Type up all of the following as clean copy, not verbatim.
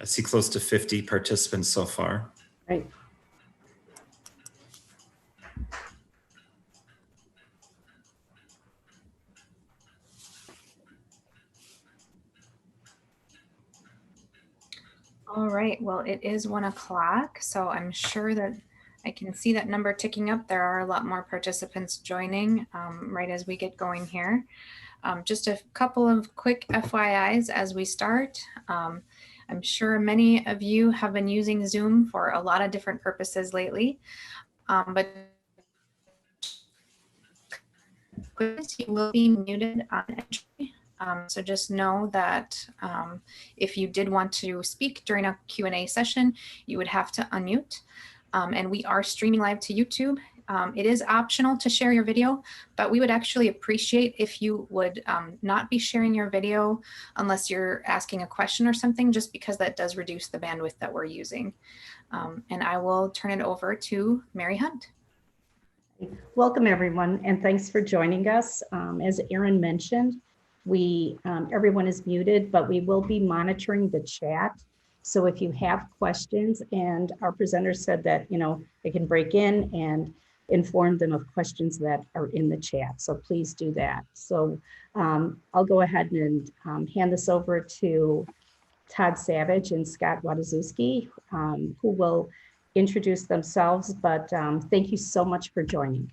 I see close to 50 participants so far. Right. All right, well, it is 1 o'clock, so I'm sure that I can see that number ticking up. There are a lot more participants joining right as we get going here. Just a couple of quick FYIs as we start. I'm sure many of you have been using Zoom for a lot of different purposes lately, but you will be muted on entry. So just know that if you did want to speak during a Q&A session, you would have to unmute. And we are streaming live to YouTube. It is optional to share your video, but we would actually appreciate if you would not be sharing your video unless you're asking a question or something, just because that does reduce the bandwidth that we're using. And I will turn it over to Mary Hunt. Welcome, everyone, and thanks for joining us. As Erin mentioned, everyone is muted, but we will be monitoring the chat. So if you have questions, and our presenter said that, they can break in and inform them of questions that are in the chat. So please do that. So I'll go ahead and hand this over to Todd Savage and Scott Wadaszewski, who will introduce themselves, but thank you so much for joining.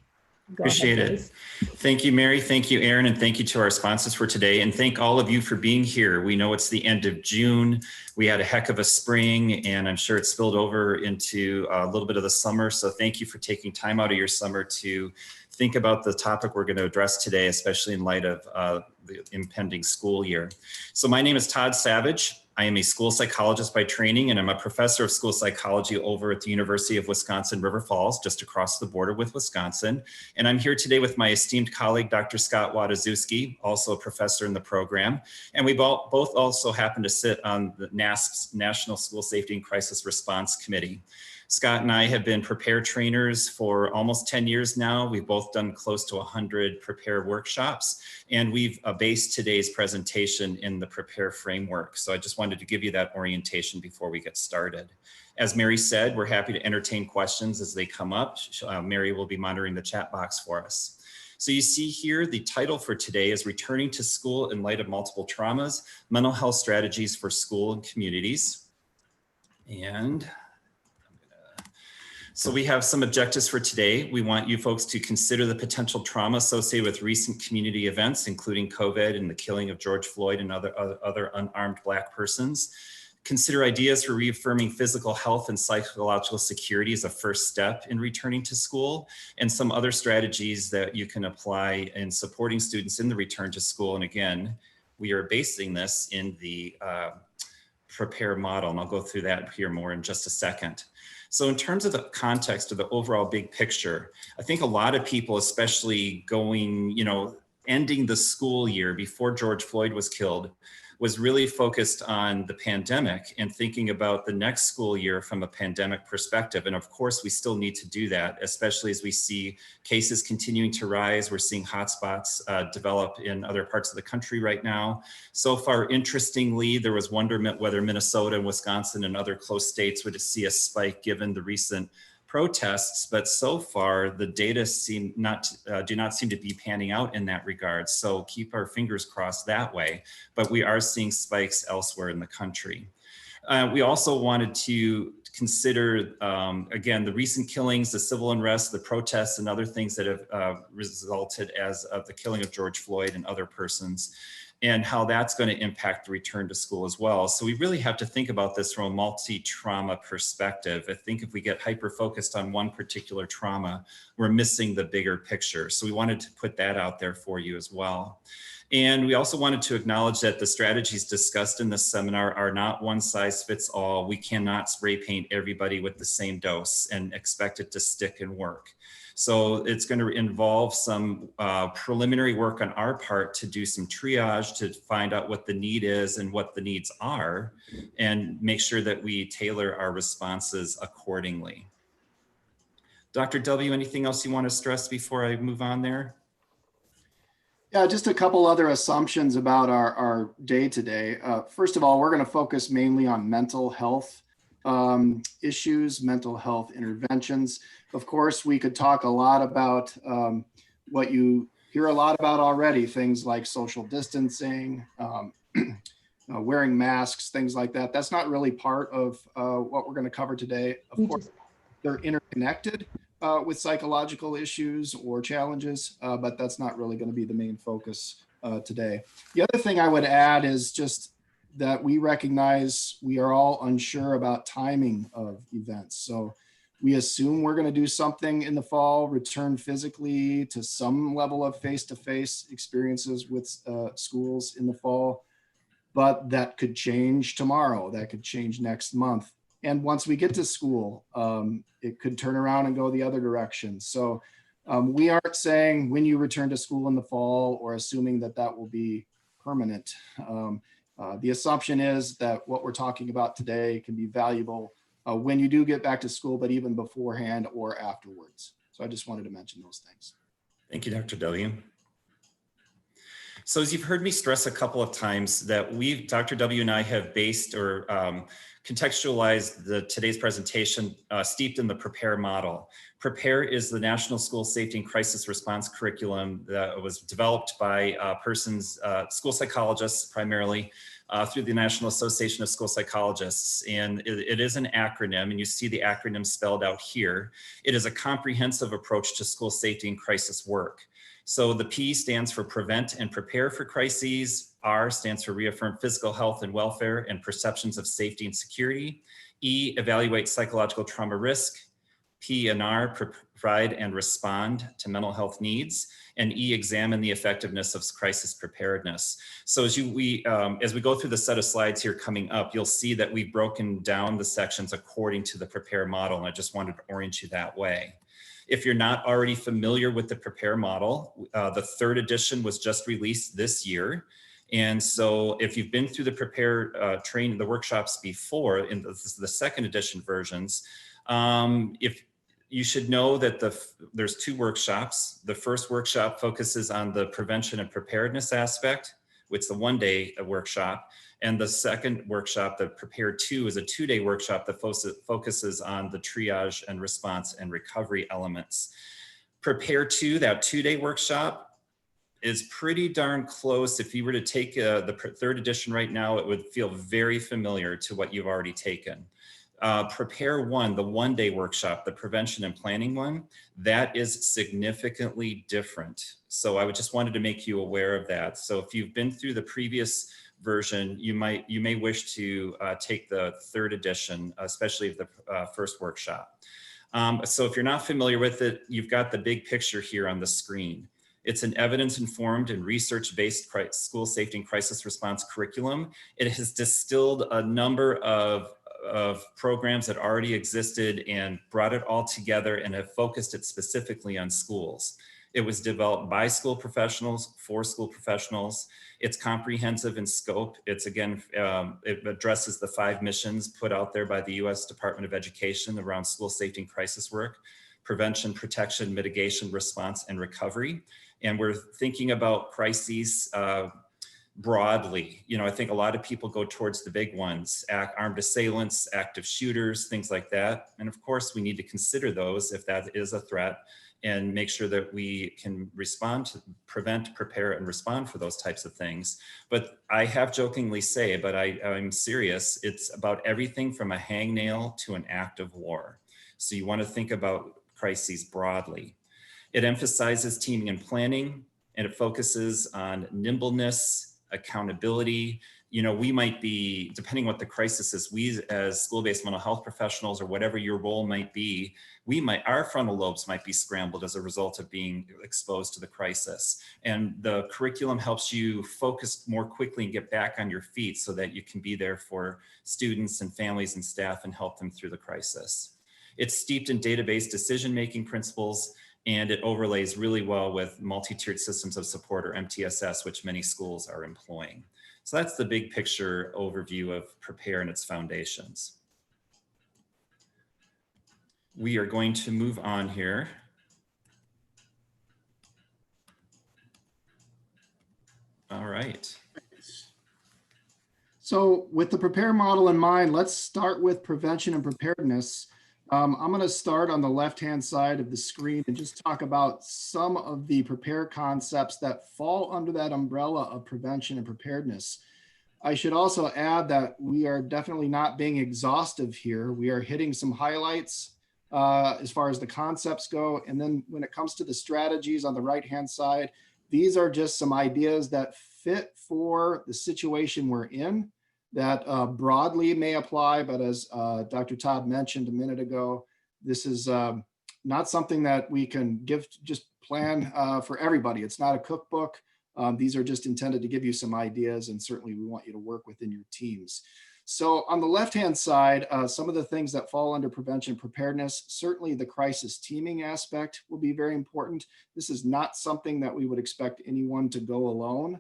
Appreciate it. Thank you, Mary. Thank you, Erin. And thank you to our sponsors for today. And thank all of you for being here. We know it's the end of June. We had a heck of a spring, and I'm sure it spilled over into a little bit of the summer. So thank you for taking time out of your summer to think about the topic we're going to address today, especially in light of the impending school year. So my name is Todd Savage. I am a school psychologist by training, and I'm a professor of school psychology over at the University of Wisconsin River Falls, just across the border with Wisconsin. And I'm here today with my esteemed colleague, Dr. Scott Wadaszewski, also a professor in the program. And we both also happen to sit on the NASP's National School Safety and Crisis Response Committee. Scott and I have been Prepare trainers for almost 10 years now. We've both done close to 100 Prepare workshops, and we've based today's presentation in the Prepare framework. So I just wanted to give you that orientation before we get started. As Mary said, we're happy to entertain questions as they come up. Mary will be monitoring the chat box for us. So you see here, the title for today is Returning to School in Light of Multiple Traumas, Mental Health Strategies for School and Communities. And so we have some objectives for today. We want you folks to consider the potential trauma associated with recent community events, including COVID and the killing of George Floyd and other unarmed Black persons. Consider ideas for reaffirming physical health and psychological security as a first step in returning to school, and some other strategies that you can apply in supporting students in the return to school. And again, we are basing this in the Prepare model, and I'll go through that here more in just a second. So in terms of the context of the overall big picture, I think a lot of people, especially going, ending the school year before George Floyd was killed, was really focused on the pandemic and thinking about the next school year from a pandemic perspective. And of course, we still need to do that, especially as we see cases continuing to rise. We're seeing hotspots develop in other parts of the country right now. So far, interestingly, there was wonderment whether Minnesota and Wisconsin and other close states would see a spike given the recent protests, but so far the data do not seem to be panning out in that regard. So keep our fingers crossed that way, but we are seeing spikes elsewhere in the country. We also wanted to consider, again, the recent killings, the civil unrest, the protests, and other things that have resulted as of the killing of George Floyd and other persons, and how that's going to impact the return to school as well. So we really have to think about this from a multi-trauma perspective. I think if we get hyper-focused on one particular trauma, we're missing the bigger picture. So we wanted to put that out there for you as well. And we also wanted to acknowledge that the strategies discussed in this seminar are not one size fits all. We cannot spray paint everybody with the same dose and expect it to stick and work. So it's going to involve some preliminary work on our part to do some triage to find out what the need is and what the needs are, and make sure that we tailor our responses accordingly. Dr. W., anything else you want to stress before I move on there? Yeah, just a couple other assumptions about our day today. First of all, we're going to focus mainly on mental health issues, mental health interventions. Of course, we could talk a lot about what you hear a lot about already, things like social distancing, wearing masks, things like that. That's not really part of what we're going to cover today. Of course, they're interconnected with psychological issues or challenges, but that's not really going to be the main focus today. The other thing I would add is just that we recognize we are all unsure about timing of events. So we assume we're going to do something in the fall, return physically to some level of face-to-face experiences with schools in the fall, but that could change tomorrow, that could change next month. And once we get to school, it could turn around and go the other direction. So we aren't saying when you return to school in the fall or assuming that that will be permanent. The assumption is that what we're talking about today can be valuable when you do get back to school, but even beforehand or afterwards. So I just wanted to mention those things. Thank you, Dr. W. So as you've heard me stress a couple of times that Dr. W and I have based or contextualized today's presentation steeped in the Prepare model. Prepare is the National School Safety and Crisis Response curriculum that was developed by school psychologists primarily through the National Association of School Psychologists. And it is an acronym, and you see the acronym spelled out here. It is a comprehensive approach to school safety and crisis work. So the P stands for prevent and prepare for crises. R stands for reaffirm physical health and welfare and perceptions of safety and security. E, evaluate psychological trauma risk. P and R, provide and respond to mental health needs. And E, examine the effectiveness of crisis preparedness. So as we go through the set of slides here coming up, you'll see that we've broken down the sections according to the Prepare model, and I just wanted to orient you that way. If you're not already familiar with the Prepare model, the third edition was just released this year. And so if you've been through the Prepare the workshops before in the second edition versions, if you should know that there's two workshops. The first workshop focuses on the prevention and preparedness aspect, which is a one-day workshop. And the second workshop, the Prepare 2, is a two-day workshop that focuses on the triage and response and recovery elements. Prepare 2, that two-day workshop, is pretty darn close. If you were to take the third edition right now, it would feel very familiar to what you've already taken. Prepare 1, the one-day workshop, the prevention and planning one, that is significantly different. So I just wanted to make you aware of that. So if you've been through the previous version, you may wish to take the third edition, especially the first workshop. So if you're not familiar with it, you've got the big picture here on the screen. It's an evidence-informed and research-based school safety and crisis response curriculum. It has distilled a number of of programs that already existed and brought it all together and have focused it specifically on schools. It was developed by school professionals for school professionals. It's comprehensive in scope. It's again, it addresses the 5 missions put out there by the U.S. Department of Education around school safety and crisis work: prevention, protection, mitigation, response, and recovery. And we're thinking about crises broadly. You know, I think a lot of people go towards the big ones: armed assailants, active shooters, things like that. And of course, we need to consider those if that is a threat, and make sure that we can respond to prevent, prepare, and respond for those types of things. But I have jokingly say, but I'm serious, it's about everything from a hangnail to an act of war. So you want to think about crises broadly. It emphasizes teaming and planning, and it focuses on nimbleness, accountability. You know, we might be, depending what the crisis is, we as school-based mental health professionals, or whatever your role might be, our frontal lobes might be scrambled as a result of being exposed to the crisis. And the curriculum helps you focus more quickly and get back on your feet so that you can be there for students and families and staff and help them through the crisis. It's steeped in database decision-making principles, and it overlays really well with multi-tiered systems of support, or MTSS, which many schools are employing. So that's the big picture overview of Prepare and its foundations. We are going to move on here. All right. So with the Prepare model in mind, let's start with prevention and preparedness. I'm going to start on the left-hand side of the screen and just talk about some of the Prepare concepts that fall under that umbrella of prevention and preparedness. I should also add that we are definitely not being exhaustive here. We are hitting some highlights as far as the concepts go. And then when it comes to the strategies on the right-hand side, these are just some ideas that fit for the situation we're in, that broadly may apply, but as Dr. Todd mentioned a minute ago, this is not something that we can just plan for everybody. It's not a cookbook. These are just intended to give you some ideas, and certainly we want you to work within your teams. So on the left-hand side, some of the things that fall under prevention preparedness, certainly the crisis teaming aspect will be very important. This is not something that we would expect anyone to go alone.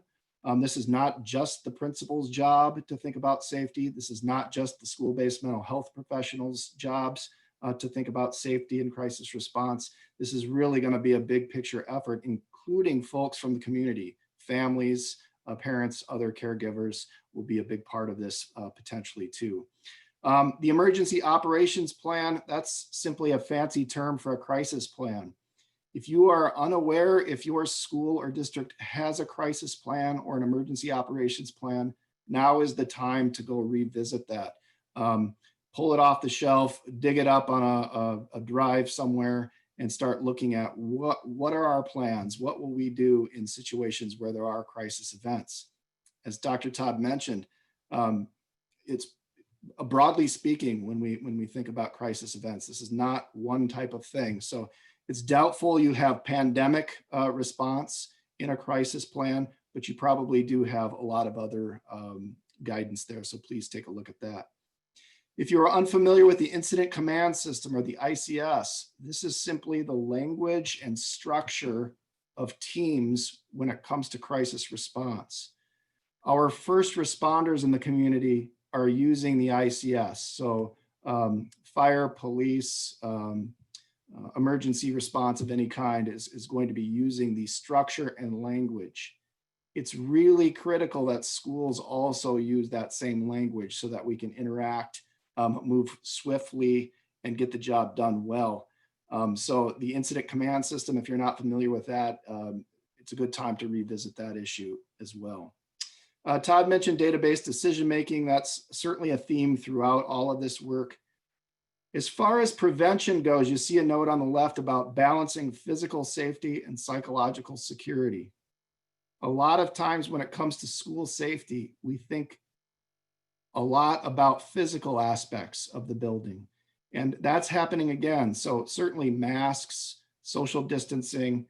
This is not just the principal's job to think about safety. This is not just the school-based mental health professionals' jobs to think about safety and crisis response. This is really going to be a big picture effort, including folks from the community, families, parents, other caregivers will be a big part of this potentially too. The emergency operations plan, that's simply a fancy term for a crisis plan. If you are unaware if your school or district has a crisis plan or an emergency operations plan, now is the time to go revisit that. Pull it off the shelf, dig it up on a drive somewhere, and start looking at what are our plans? What will we do in situations where there are crisis events? As Dr. Todd mentioned, it's broadly speaking, when we think about crisis events, this is not one type of thing. So it's doubtful you have pandemic response in a crisis plan, but you probably do have a lot of other guidance there. So please take a look at that. If you're unfamiliar with the Incident Command System, or the ICS, this is simply the language and structure of teams when it comes to crisis response. Our first responders in the community are using the ICS. So fire, police, emergency response of any kind is going to be using the structure and language. It's really critical that schools also use that same language so that we can interact, move swiftly, and get the job done well. So the Incident Command System, if you're not familiar with that, it's a good time to revisit that issue as well. Todd mentioned database decision-making. That's certainly a theme throughout all of this work. As far as prevention goes, you see a note on the left about balancing physical safety and psychological security. A lot of times when it comes to school safety, we think a lot about physical aspects of the building, and that's happening again. So certainly masks, social distancing,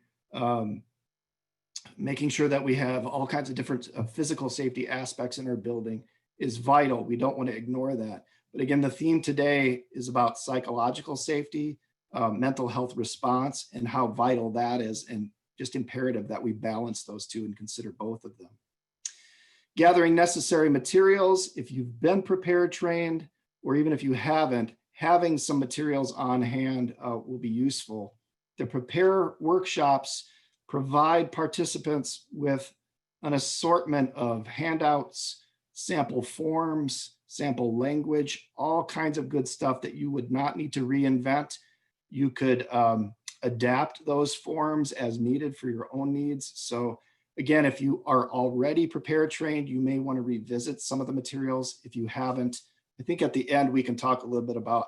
making sure that we have all kinds of different physical safety aspects in our building is vital. We don't want to ignore that. But again, the theme today is about psychological safety, mental health response, and how vital that is, and just imperative that we balance those two and consider both of them. Gathering necessary materials. If you've been prepared trained, or even if you haven't, having some materials on hand will be useful. The prepare workshops provide participants with an assortment of handouts, sample forms, sample language, all kinds of good stuff that you would not need to reinvent. You could adapt those forms as needed for your own needs. So again, if you are already prepared trained, you may want to revisit some of the materials. If you haven't, I think at the end, we can talk a little bit about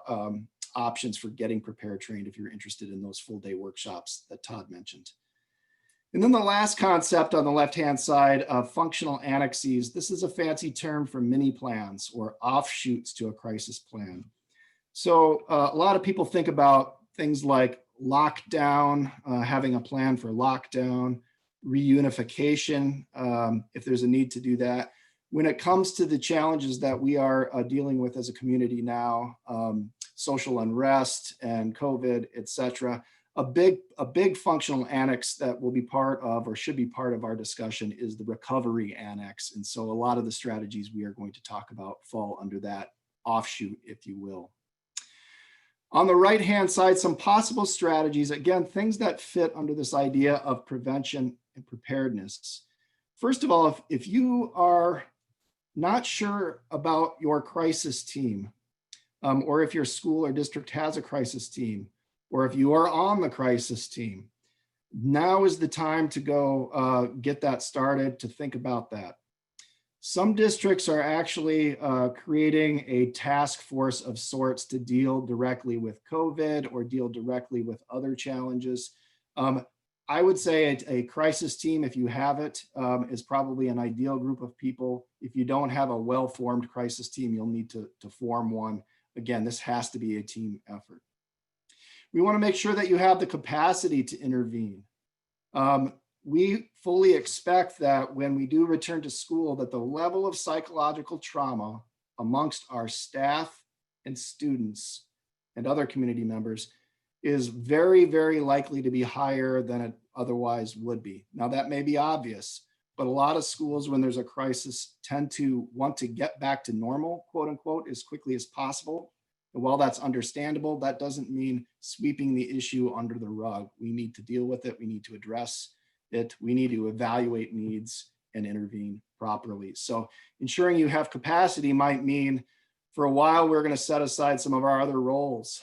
options for getting prepared trained if you're interested in those full day workshops that Todd mentioned. And then the last concept on the left-hand side of functional annexes. This is a fancy term for mini plans or offshoots to a crisis plan. So a lot of people think about things like lockdown, having a plan for lockdown, reunification, if there's a need to do that. When it comes to the challenges that we are dealing with as a community now, social unrest and COVID, et cetera, a big functional annex that will be part of, or should be part of our discussion, is the recovery annex. And so a lot of the strategies we are going to talk about fall under that offshoot, if you will. On the right-hand side, some possible strategies, again, things that fit under this idea of prevention and preparedness. First of all, if you are not sure about your crisis team, or if your school or district has a crisis team, or if you are on the crisis team, now is the time to go get that started, to think about that. Some districts are actually creating a task force of sorts to deal directly with COVID or deal directly with other challenges. I would say a crisis team, if you have it, is probably an ideal group of people. If you don't have a well-formed crisis team, you'll need to form one. Again, this has to be a team effort. We want to make sure that you have the capacity to intervene. We fully expect that when we do return to school, that the level of psychological trauma amongst our staff and students and other community members is very, very likely to be higher than it otherwise would be. Now, that may be obvious, but a lot of schools, when there's a crisis, tend to want to get back to normal, quote unquote, as quickly as possible. And while that's understandable, that doesn't mean sweeping the issue under the rug. We need to deal with it. We need to address it. We need to evaluate needs and intervene properly. So ensuring you have capacity might mean, for a while, we're going to set aside some of our other roles,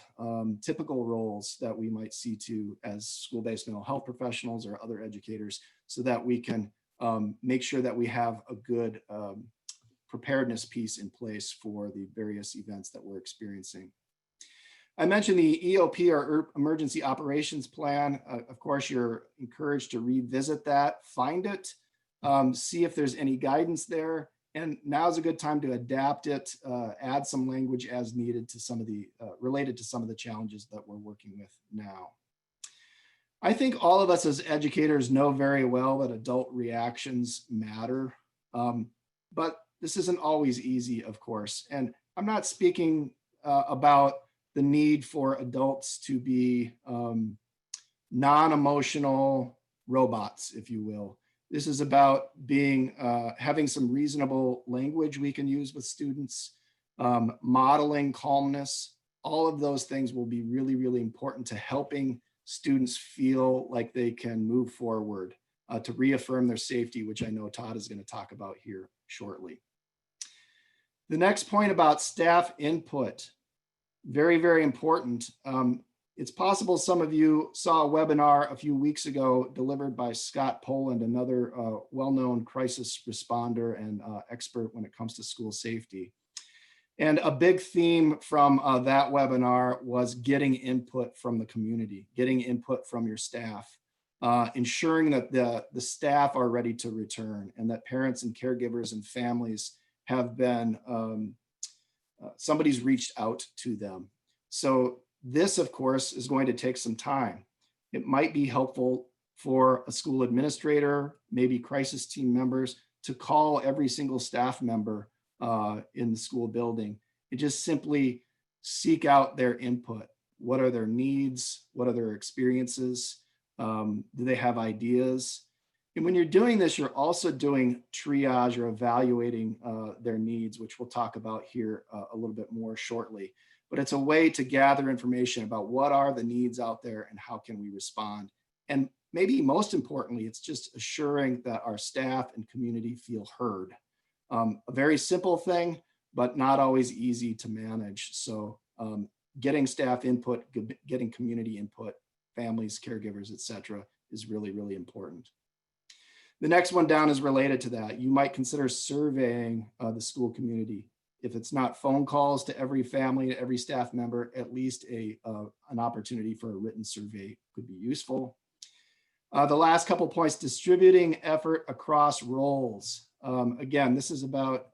typical roles that we might see to as school-based mental health professionals or other educators, so that we can make sure that we have a good preparedness piece in place for the various events that we're experiencing. I mentioned the EOP, or Emergency Operations Plan. Of course, you're encouraged to revisit that, find it, see if there's any guidance there. And now's a good time to adapt it, add some language as needed to some of the, related to some of the challenges that we're working with now. I think all of us as educators know very well that adult reactions matter, but this isn't always easy, of course. And I'm not speaking about the need for adults to be non-emotional robots, if you will. This is about being having some reasonable language we can use with students, modeling calmness. All of those things will be really, really important to helping students feel like they can move forward, to reaffirm their safety, which I know Todd is going to talk about here shortly. The next point about staff input, very, very important. It's possible some of you saw a webinar a few weeks ago delivered by Scott Poland, another well-known crisis responder and expert when it comes to school safety. And a big theme from that webinar was getting input from the community, getting input from your staff, ensuring that the staff are ready to return, and that parents and caregivers and families have been, somebody's reached out to them. So this, of course, is going to take some time. It might be helpful for a school administrator, maybe crisis team members, to call every single staff member in the school building and just simply seek out their input. What are their needs? What are their experiences? Do they have ideas? And when you're doing this, you're also doing triage or evaluating their needs, which we'll talk about here a little bit more shortly. But it's a way to gather information about what are the needs out there and how can we respond. And maybe most importantly, it's just assuring that our staff and community feel heard. A very simple thing, but not always easy to manage. So getting staff input, getting community input, families, caregivers, et cetera, is really, really important. The next one down is related to that. You might consider surveying the school community. If it's not phone calls to every family, to every staff member, at least an opportunity for a written survey could be useful. The last couple points, distributing effort across roles. Again, this is about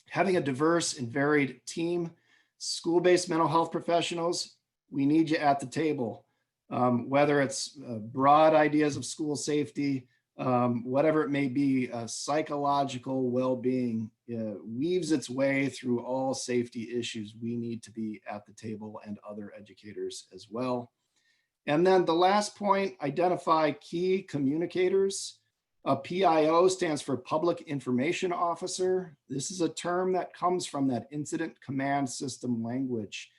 having a diverse and varied team. School-based mental health professionals, we need you at the table. Whether it's broad ideas of school safety, whatever it may be, psychological well-being weaves its way through all safety issues. We need to be at the table, and other educators as well. And then the last point, identify key communicators. PIO stands for Public Information Officer. This is a term that comes from that incident command system language.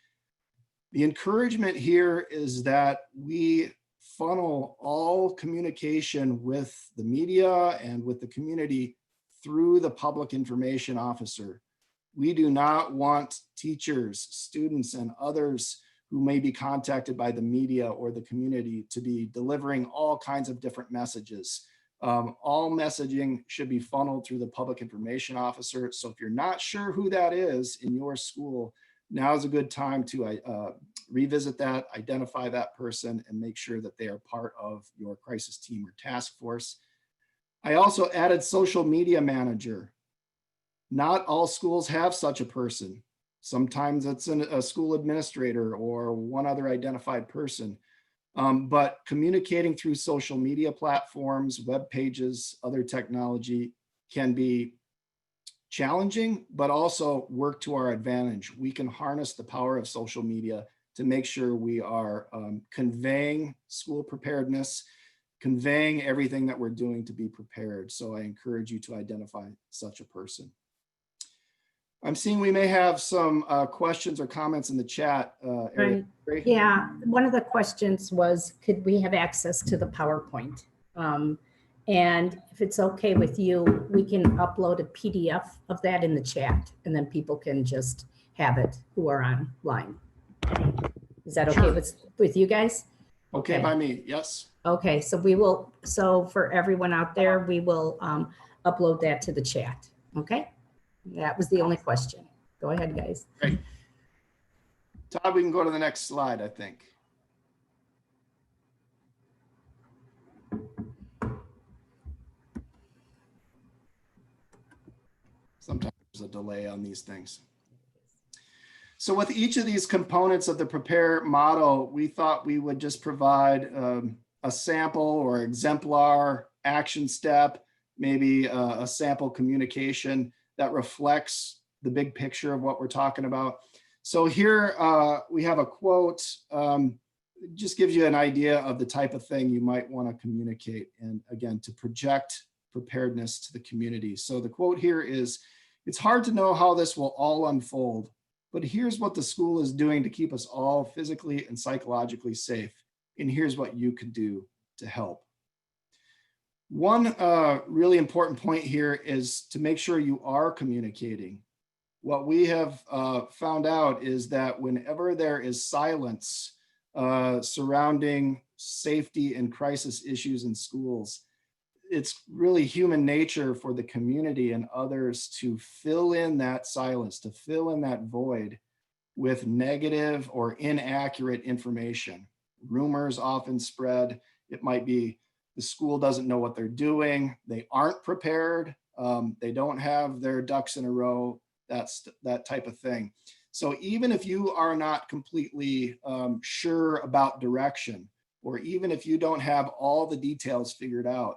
The encouragement here is that we funnel all communication with the media and with the community through the Public Information Officer. We do not want teachers, students, and others who may be contacted by the media or the community to be delivering all kinds of different messages. All messaging should be funneled through the Public Information Officer. So if you're not sure who that is in your school, now is a good time to revisit that, identify that person, and make sure that they are part of your crisis team or task force. I also added social media manager. Not all schools have such a person. Sometimes it's a school administrator or one other identified person. But communicating through social media platforms, web pages, other technology can be challenging, but also work to our advantage. We can harness the power of social media to make sure we are conveying school preparedness, conveying everything that we're doing to be prepared. So I encourage you to identify such a person. I'm seeing we may have some questions or comments in the chat. Right. Yeah, one of the questions was, could we have access to the PowerPoint? And if it's okay with you, we can upload a PDF of that in the chat, and then people can just have it who are online. Is that okay Sure. with you guys? Okay by me, yes. Okay, so we will, so for everyone out there, we will upload that to the chat, okay? That was the only question. Go ahead, guys. Great. Todd, we can go to the next slide, I think. Sometimes there's a delay on these things. So with each of these components of the Prepare model, we thought we would just provide a sample or exemplar action step, maybe a sample communication that reflects the big picture of what we're talking about. So here we have a quote, just gives you an idea of the type of thing you might want to communicate, and again, to project preparedness to the community. So the quote here is, "It's hard to know how this will all unfold, but here's what the school is doing to keep us all physically and psychologically safe. And here's what you can do to help." One really important point here is to make sure you are communicating. What we have found out is that whenever there is silence surrounding safety and crisis issues in schools, it's really human nature for the community and others to fill in that silence, to fill in that void with negative or inaccurate information. Rumors often spread. It might be the school doesn't know what they're doing. They aren't prepared. They don't have their ducks in a row. That's that type of thing. So even if you are not completely sure about direction, or even if you don't have all the details figured out,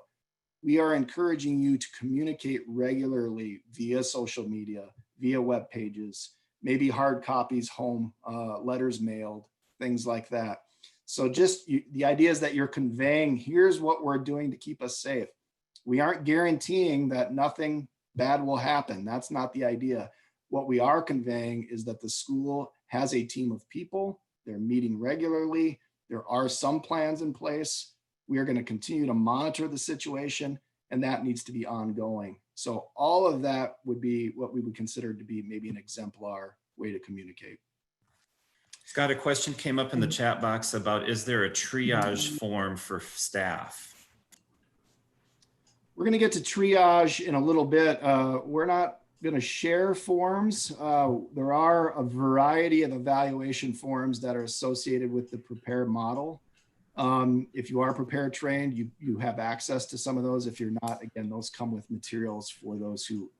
we are encouraging you to communicate regularly via social media, via web pages, maybe hard copies home, letters mailed, things like that. So just the idea is that you're conveying, here's what we're doing to keep us safe. We aren't guaranteeing that nothing bad will happen. That's not the idea. What we are conveying is that the school has a team of people. They're meeting regularly. There are some plans in place. We are going to continue to monitor the situation, and that needs to be ongoing. So all of that would be what we would consider to be maybe an exemplar way to communicate. Scott, a question came up in the chat box about, is there a triage form for staff? We're going to get to triage in a little bit. We're not going to share forms. There are a variety of evaluation forms that are associated with the Prepare model. If you are Prepare trained, you have access to some of those. If you're not, again, those come with materials for those who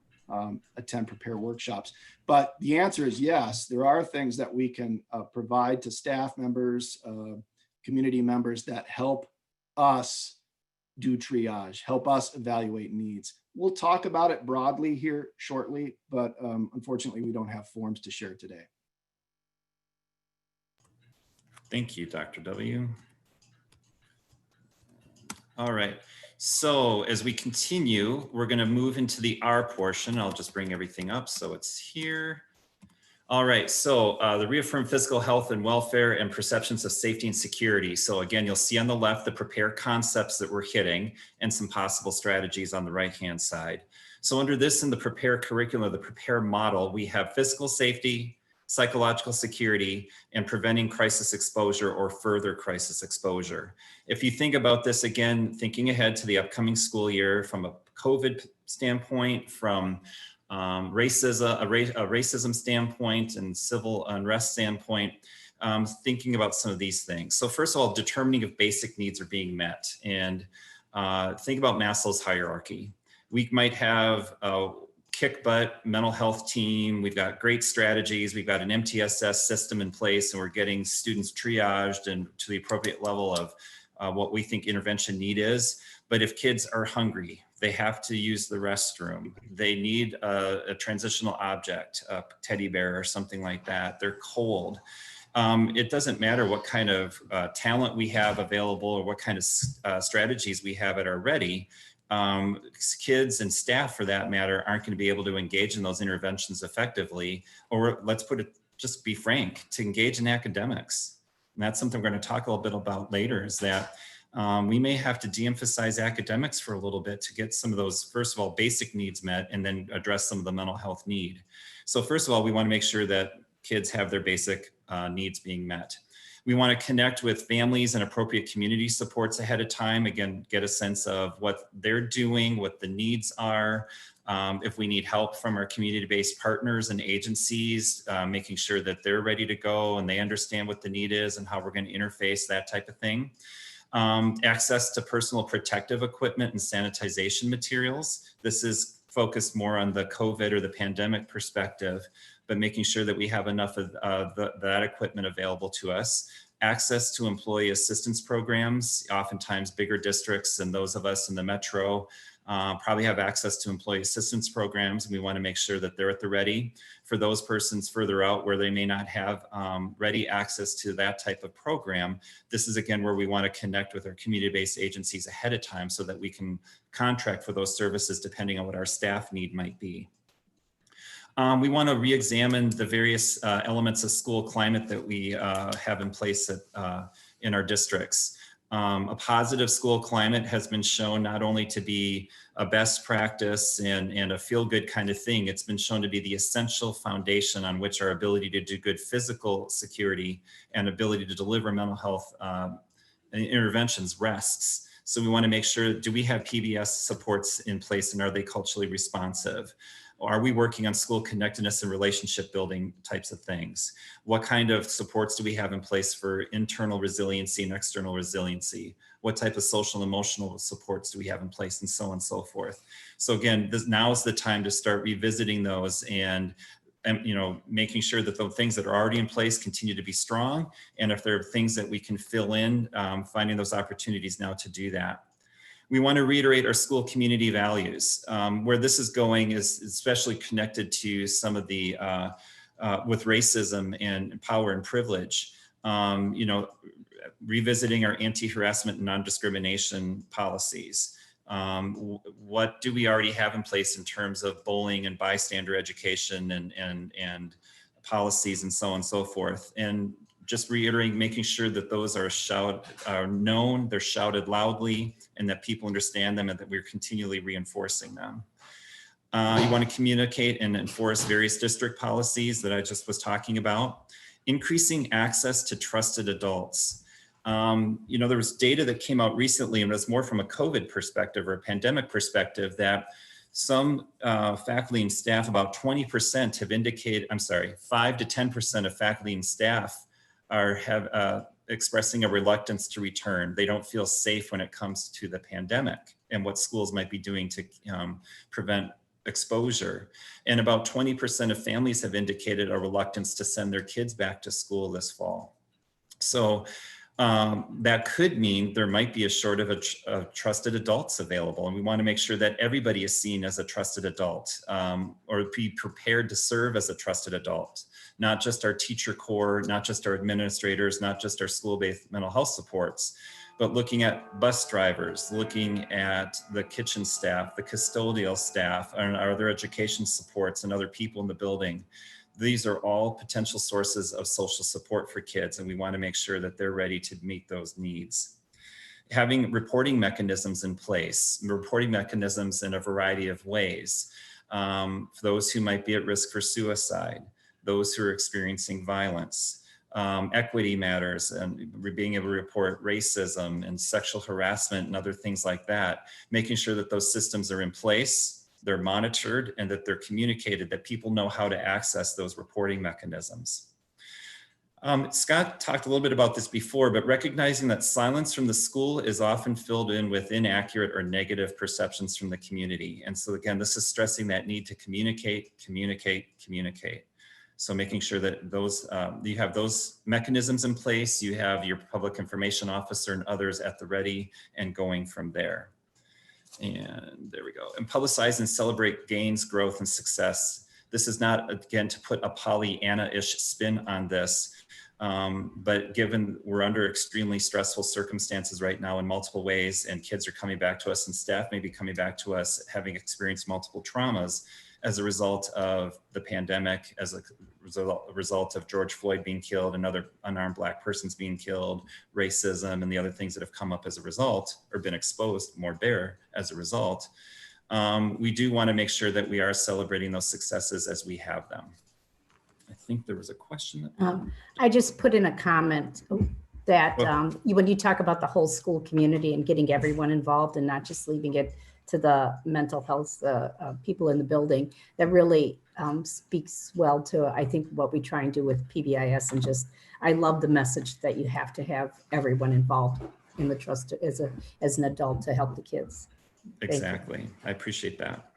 attend Prepare workshops. But the answer is yes, there are things that we can provide to staff members, community members that help us do triage, help us evaluate needs. We'll talk about it broadly here shortly, but unfortunately, we don't have forms to share today. Thank you, Dr. W. All right. So as we continue, we're going to move into the R portion. I'll just bring everything up so it's here. All right. So the Reaffirm Physical Health and Welfare and Perceptions of Safety and Security. So again, you'll see on the left the Prepare concepts that we're hitting and some possible strategies on the right-hand side. So under this in the Prepare curriculum, the Prepare model, we have physical safety, psychological security, and preventing crisis exposure or further crisis exposure. If you think about this, again, thinking ahead to the upcoming school year from a COVID standpoint, from racism standpoint and civil unrest standpoint, thinking about some of these things. So first of all, determining if basic needs are being met, and think about Maslow's hierarchy. We might have a kick butt mental health team. We've got great strategies. We've got an MTSS system in place, and we're getting students triaged and to the appropriate level of what we think intervention need is. But if kids are hungry, they have to use the restroom, they need a transitional object, a teddy bear or something like that, they're cold. It doesn't matter what kind of talent we have available or what kind of strategies we have at our ready. Kids and staff, for that matter, aren't going to be able to engage in those interventions effectively, or let's put it, just be frank, to engage in academics. And that's something we're going to talk a little bit about later, is that we may have to de-emphasize academics for a little bit to get some of those, first of all, basic needs met, and then address some of the mental health need. So first of all, we want to make sure that kids have their basic needs being met. We want to connect with families and appropriate community supports ahead of time. Again, get a sense of what they're doing, what the needs are. If we need help from our community-based partners and agencies, making sure that they're ready to go and they understand what the need is and how we're going to interface, that type of thing. Access to personal protective equipment and sanitization materials. This is focused more on the COVID or the pandemic perspective, but making sure that we have enough of that equipment available to us. Access to employee assistance programs. Oftentimes bigger districts and those of us in the metro probably have access to employee assistance programs, and we want to make sure that they're at the ready. For those persons further out where they may not have ready access to that type of program, this is again where we want to connect with our community-based agencies ahead of time so that we can contract for those services depending on what our staff need might be. We want to re-examine the various elements of school climate that we have in place in our districts. A positive school climate has been shown not only to be a best practice and a feel-good kind of thing, it's been shown to be the essential foundation on which our ability to do good physical security and ability to deliver mental health interventions rests. So we want to make sure, do we have PBS supports in place, and are they culturally responsive? Are we working on school connectedness and relationship building types of things? What kind of supports do we have in place for internal resiliency and external resiliency? What type of social and emotional supports do we have in place, and so on and so forth? So again, now is the time to start revisiting those and making sure that the things that are already in place continue to be strong. And if there are things that we can fill in, finding those opportunities now to do that. We want to reiterate our school community values. Where this is going is especially connected to some of the, with racism and power and privilege. You know, revisiting our anti-harassment and non-discrimination policies. What do we already have in place in terms of bullying and bystander education and policies and so on and so forth? And just reiterating, making sure that those are known, they're shouted loudly, and that people understand them, and that we're continually reinforcing them. You want to communicate and enforce various district policies that I just was talking about. Increasing access to trusted adults. You know, there was data that came out recently, and it was more from a COVID perspective or a pandemic perspective, that some faculty and staff, about 20% have indicated, 5 to 10% of faculty and staff have expressing a reluctance to return. They don't feel safe when it comes to the pandemic and what schools might be doing to prevent exposure. And about 20% of families have indicated a reluctance to send their kids back to school this fall. So that could mean there might be a shortage of trusted adults available. And we want to make sure that everybody is seen as a trusted adult, or be prepared to serve as a trusted adult. Not just our teacher corps, not just our administrators, not just our school-based mental health supports, but looking at bus drivers, looking at the kitchen staff, the custodial staff, and our other education supports and other people in the building. These are all potential sources of social support for kids, and we want to make sure that they're ready to meet those needs. Having reporting mechanisms in place, reporting mechanisms in a variety of ways. For those who might be at risk for suicide, those who are experiencing violence, equity matters, and being able to report racism and sexual harassment and other things like that, making sure that those systems are in place, they're monitored, and that they're communicated, that people know how to access those reporting mechanisms. Scott talked a little bit about this before, but recognizing that silence from the school is often filled in with inaccurate or negative perceptions from the community. And so again, this is stressing that need to communicate, communicate, communicate. So making sure that those you have those mechanisms in place, you have your public information officer and others at the ready, and going from there. And there we go. And publicize and celebrate gains, growth, and success. This is not, again, to put a Pollyanna-ish spin on this, but given we're under extremely stressful circumstances right now in multiple ways, and kids are coming back to us and staff may be coming back to us having experienced multiple traumas as a result of the pandemic, as a result of George Floyd being killed and other unarmed Black persons being killed, racism, and the other things that have come up as a result, or been exposed more bare as a result. We do want to make sure that we are celebrating those successes as we have them. I think there was a question. I just put in a comment that when you talk about the whole school community and getting everyone involved and not just leaving it to the mental health people in the building, that really speaks well to, I think, what we try and do with PBIS. And just, I love the message that you have to have everyone involved in the trust as an adult to help the kids. Exactly. I appreciate that.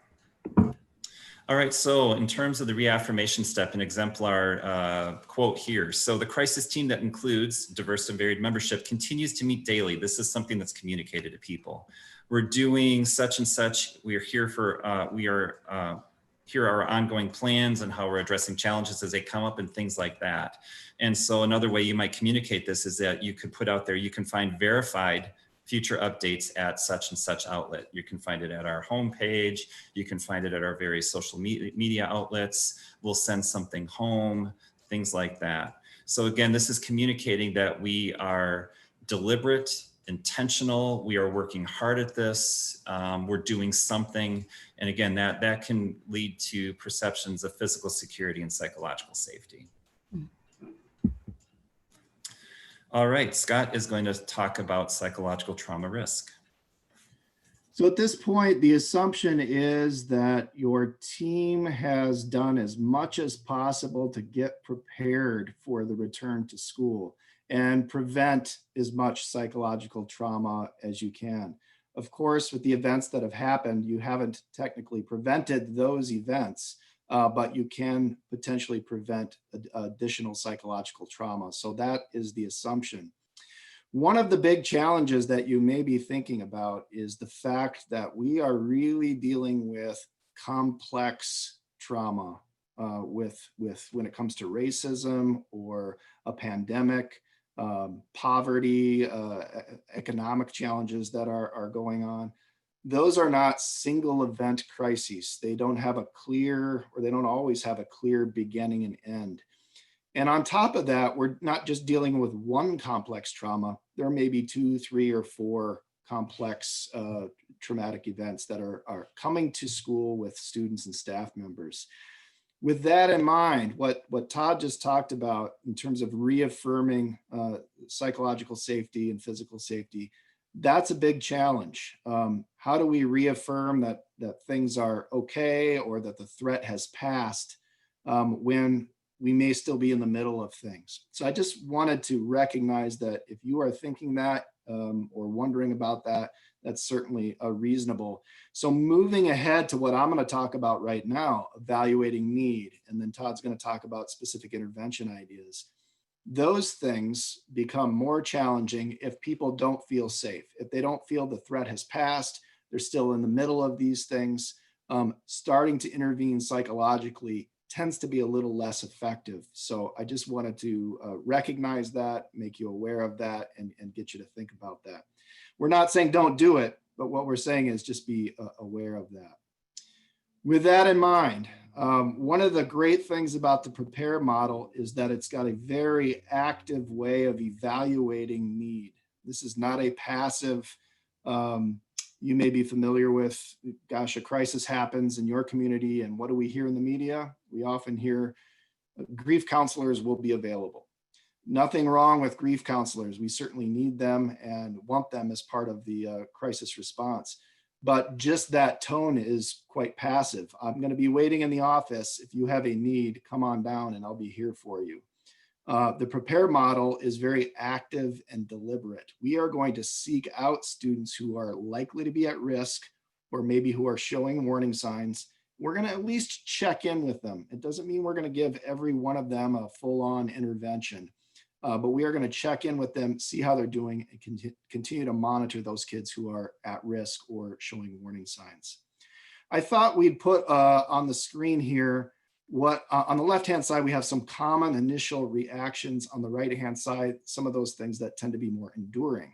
All right, so in terms of the reaffirmation step, an exemplar quote here. So the crisis team that includes diverse and varied membership continues to meet daily. This is something that's communicated to people. We're doing such and such. We are here for, here are our ongoing plans and how we're addressing challenges as they come up and things like that. And so another way you might communicate this is that you could put out there, you can find verified future updates at such and such outlet. You can find it at our homepage. You can find it at our various social media outlets. We'll send something home, things like that. So again, this is communicating that we are deliberate, intentional. We are working hard at this. We're doing something. And again, that can lead to perceptions of physical security and psychological safety. All right, Scott is going to talk about psychological trauma risk. So at this point, the assumption is that your team has done as much as possible to get prepared for the return to school and prevent as much psychological trauma as you can. Of course, with the events that have happened, you haven't technically prevented those events, but you can potentially prevent additional psychological trauma. So that is the assumption. One of the big challenges that you may be thinking about is the fact that we are really dealing with complex trauma with when it comes to racism or a pandemic, poverty, economic challenges that are going on. Those are not single event crises. They don't have a clear, or they don't always have a clear beginning and end. And on top of that, we're not just dealing with one complex trauma. There may be 2, 3, or 4 complex traumatic events that are coming to school with students and staff members. With that in mind, what Todd just talked about in terms of reaffirming psychological safety and physical safety, that's a big challenge. How do we reaffirm that things are okay, or that the threat has passed when we may still be in the middle of things? So I just wanted to recognize that if you are thinking that or wondering about that, that's certainly reasonable. So moving ahead to what I'm going to talk about right now, evaluating need, and then Todd's going to talk about specific intervention ideas. Those things become more challenging if people don't feel safe. If they don't feel the threat has passed, they're still in the middle of these things, starting to intervene psychologically tends to be a little less effective. So I just wanted to recognize that, make you aware of that, and get you to think about that. We're not saying don't do it, but what we're saying is just be aware of that. With that in mind, one of the great things about the Prepare model is that it's got a very active way of evaluating need. This is not a passive, you may be familiar with, gosh, a crisis happens in your community, and what do we hear in the media? We often hear grief counselors will be available. Nothing wrong with grief counselors. We certainly need them and want them as part of the crisis response. But just that tone is quite passive. I'm going to be waiting in the office. If you have a need, come on down and I'll be here for you. The Prepare model is very active and deliberate. We are going to seek out students who are likely to be at risk, or maybe who are showing warning signs. We're going to at least check in with them. It doesn't mean we're going to give every one of them a full-on intervention, but we are going to check in with them, see how they're doing, and continue to monitor those kids who are at risk or showing warning signs. I thought we'd put on the screen here what on the left-hand side, we have some common initial reactions. On the right-hand side, some of those things that tend to be more enduring.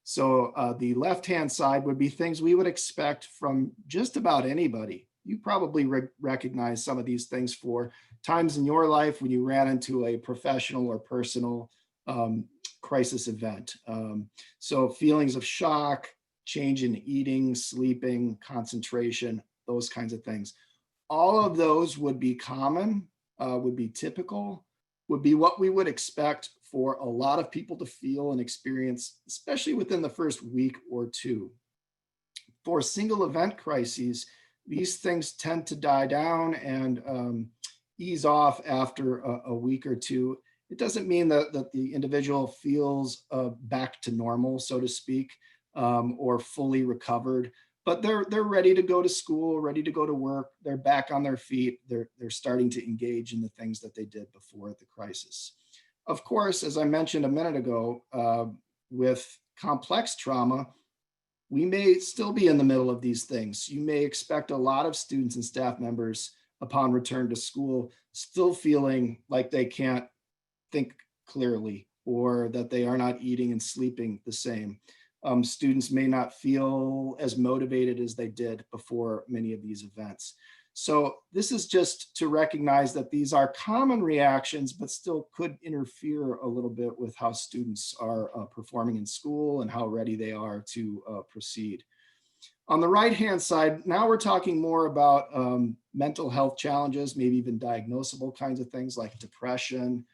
So the left-hand side would be things we would expect from just about anybody. You probably recognize some of these things for times in your life when you ran into a professional or personal crisis event. So feelings of shock, change in eating, sleeping, concentration, those kinds of things. All of those would be common, would be typical, would be what we would expect for a lot of people to feel and experience, especially within the first week or two. For single event crises, these things tend to die down and ease off after a week or two. It doesn't mean that the individual feels back to normal, so to speak, or fully recovered, but they're ready to go to school, ready to go to work. They're back on their feet. They're starting to engage in the things that they did before the crisis. Of course, as I mentioned a minute ago, with complex trauma, we may still be in the middle of these things. You may expect a lot of students and staff members upon return to school still feeling like they can't think clearly, or that they are not eating and sleeping the same. Students may not feel as motivated as they did before many of these events. So this is just to recognize that these are common reactions, but still could interfere a little bit with how students are performing in school and how ready they are to proceed. On the right-hand side, now we're talking more about mental health challenges, maybe even diagnosable kinds of things like depression,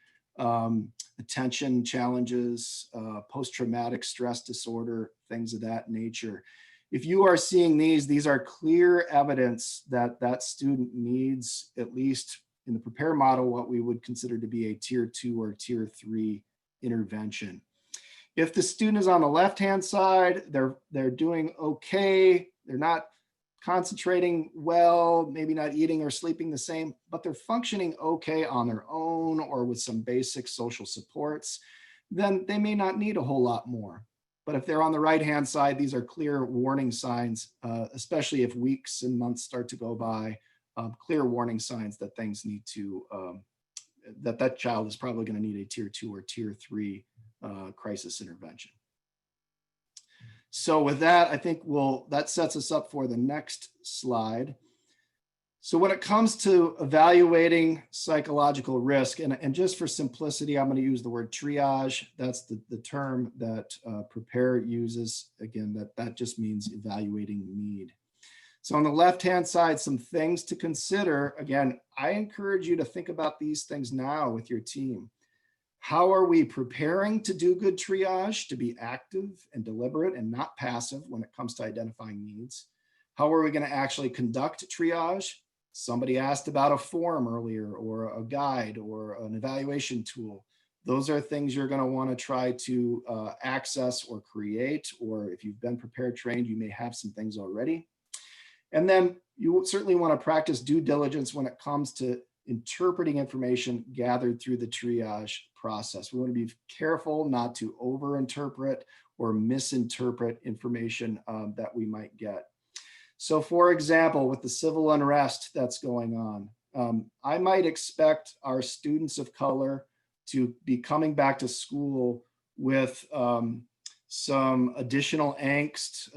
attention challenges, post-traumatic stress disorder, things of that nature. If you are seeing these are clear evidence that that student needs, at least in the Prepare model, what we would consider to be a tier 2 or tier 3 intervention. If the student is on the left-hand side, they're doing okay, they're not concentrating well, maybe not eating or sleeping the same, but they're functioning okay on their own or with some basic social supports, then they may not need a whole lot more. But if they're on the right-hand side, these are clear warning signs, especially if weeks and months start to go by, clear warning signs that things need to, that child is probably going to need a tier 2 or tier 3 crisis intervention. So with that, I think that sets us up for the next slide. So when it comes to evaluating psychological risk, and just for simplicity, I'm going to use the word triage. That's the term that Prepare uses. Again, that just means evaluating need. So on the left-hand side, some things to consider. Again, I encourage you to think about these things now with your team. How are we preparing to do good triage, to be active and deliberate and not passive when it comes to identifying needs? How are we going to actually conduct triage? Somebody asked about a form earlier, or a guide, or an evaluation tool. Those are things you're going to want to try to access or create, or if you've been prepared trained, you may have some things already. And then you certainly want to practice due diligence when it comes to interpreting information gathered through the triage process. We want to be careful not to overinterpret or misinterpret information that we might get. So for example, with the civil unrest that's going on, I might expect our students of color to be coming back to school with some additional angst,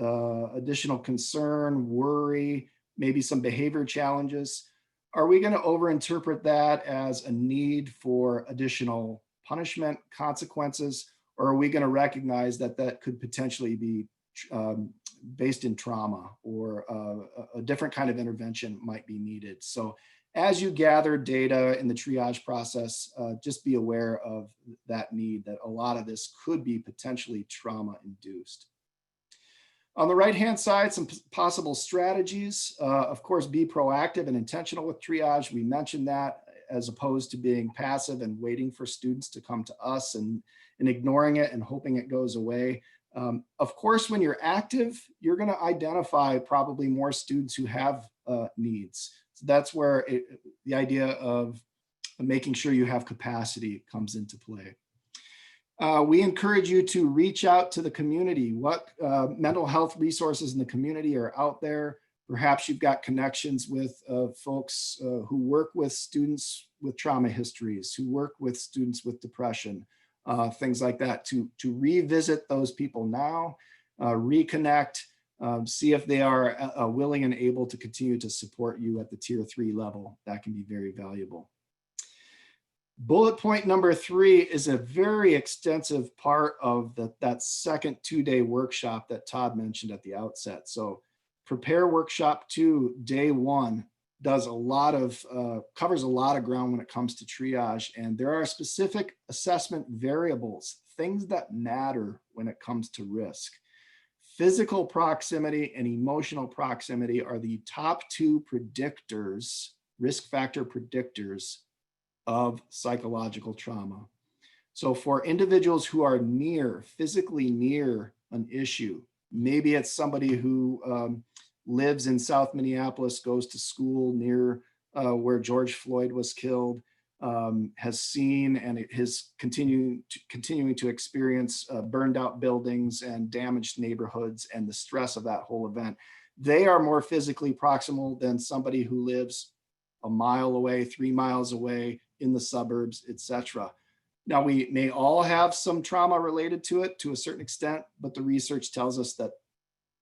additional concern, worry, maybe some behavior challenges. Are we going to overinterpret that as a need for additional punishment, consequences, or are we going to recognize that that could potentially be based in trauma, or a different kind of intervention might be needed? So as you gather data in the triage process, just be aware of that need, that a lot of this could be potentially trauma induced. On the right-hand side, some possible strategies. Of course, be proactive and intentional with triage. We mentioned that, as opposed to being passive and waiting for students to come to us and ignoring it and hoping it goes away. Of course, when you're active, you're going to identify probably more students who have needs. So that's where the idea of making sure you have capacity comes into play. We encourage you to reach out to the community. What mental health resources in the community are out there? Perhaps you've got connections with folks who work with students with trauma histories, who work with students with depression, things like that, to revisit those people now, reconnect, see if they are willing and able to continue to support you at the tier 3 level. That can be very valuable. Bullet point number 3 is a very extensive part of that second 2-day workshop that Todd mentioned at the outset. So Prepare Workshop 2, day 1, does a lot of, covers a lot of ground when it comes to triage. And there are specific assessment variables, things that matter when it comes to risk. Physical proximity and emotional proximity are the top 2 predictors, risk factor predictors of psychological trauma. So for individuals who are physically near an issue, maybe it's somebody who lives in South Minneapolis, goes to school near where George Floyd was killed, has seen and is continuing to experience burned out buildings and damaged neighborhoods and the stress of that whole event. They are more physically proximal than somebody who lives a mile away, 3 miles away, in the suburbs, etc. Now, we may all have some trauma related to it to a certain extent, but the research tells us that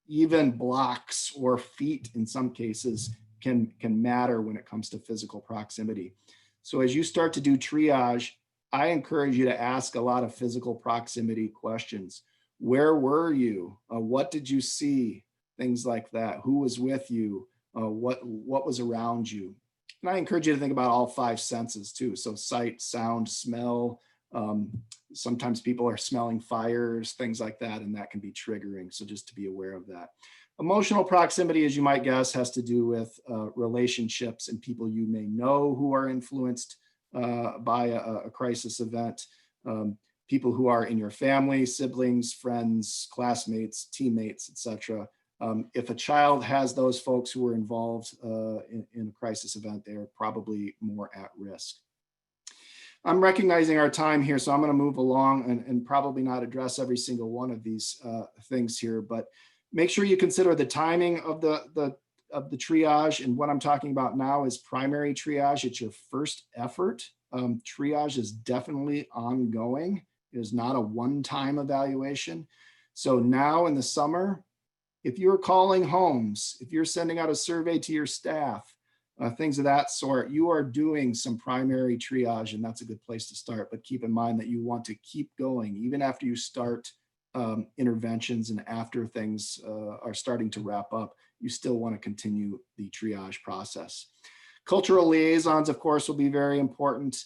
even blocks or feet in some cases can matter when it comes to physical proximity. So as you start to do triage, I encourage you to ask a lot of physical proximity questions. Where were you? What did you see? Things like that. Who was with you? What was around you? And I encourage you to think about all 5 senses too. So sight, sound, smell. Sometimes people are smelling fires, things like that, and that can be triggering. So just to be aware of that. Emotional proximity, as you might guess, has to do with relationships and people you may know who are influenced by a crisis event. People who are in your family, siblings, friends, classmates, teammates, etc. If a child has those folks who are involved in a crisis event, they are probably more at risk. I'm recognizing our time here, so I'm going to move along and probably not address every single one of these things here, but make sure you consider the timing of the triage. And what I'm talking about now is primary triage. It's your first effort. Triage is definitely ongoing. It is not a one-time evaluation. So now in the summer, if you're calling homes, if you're sending out a survey to your staff, things of that sort, you are doing some primary triage, and that's a good place to start. But keep in mind that you want to keep going even after you start interventions and after things are starting to wrap up, you still want to continue the triage process. Cultural liaisons, of course, will be very important.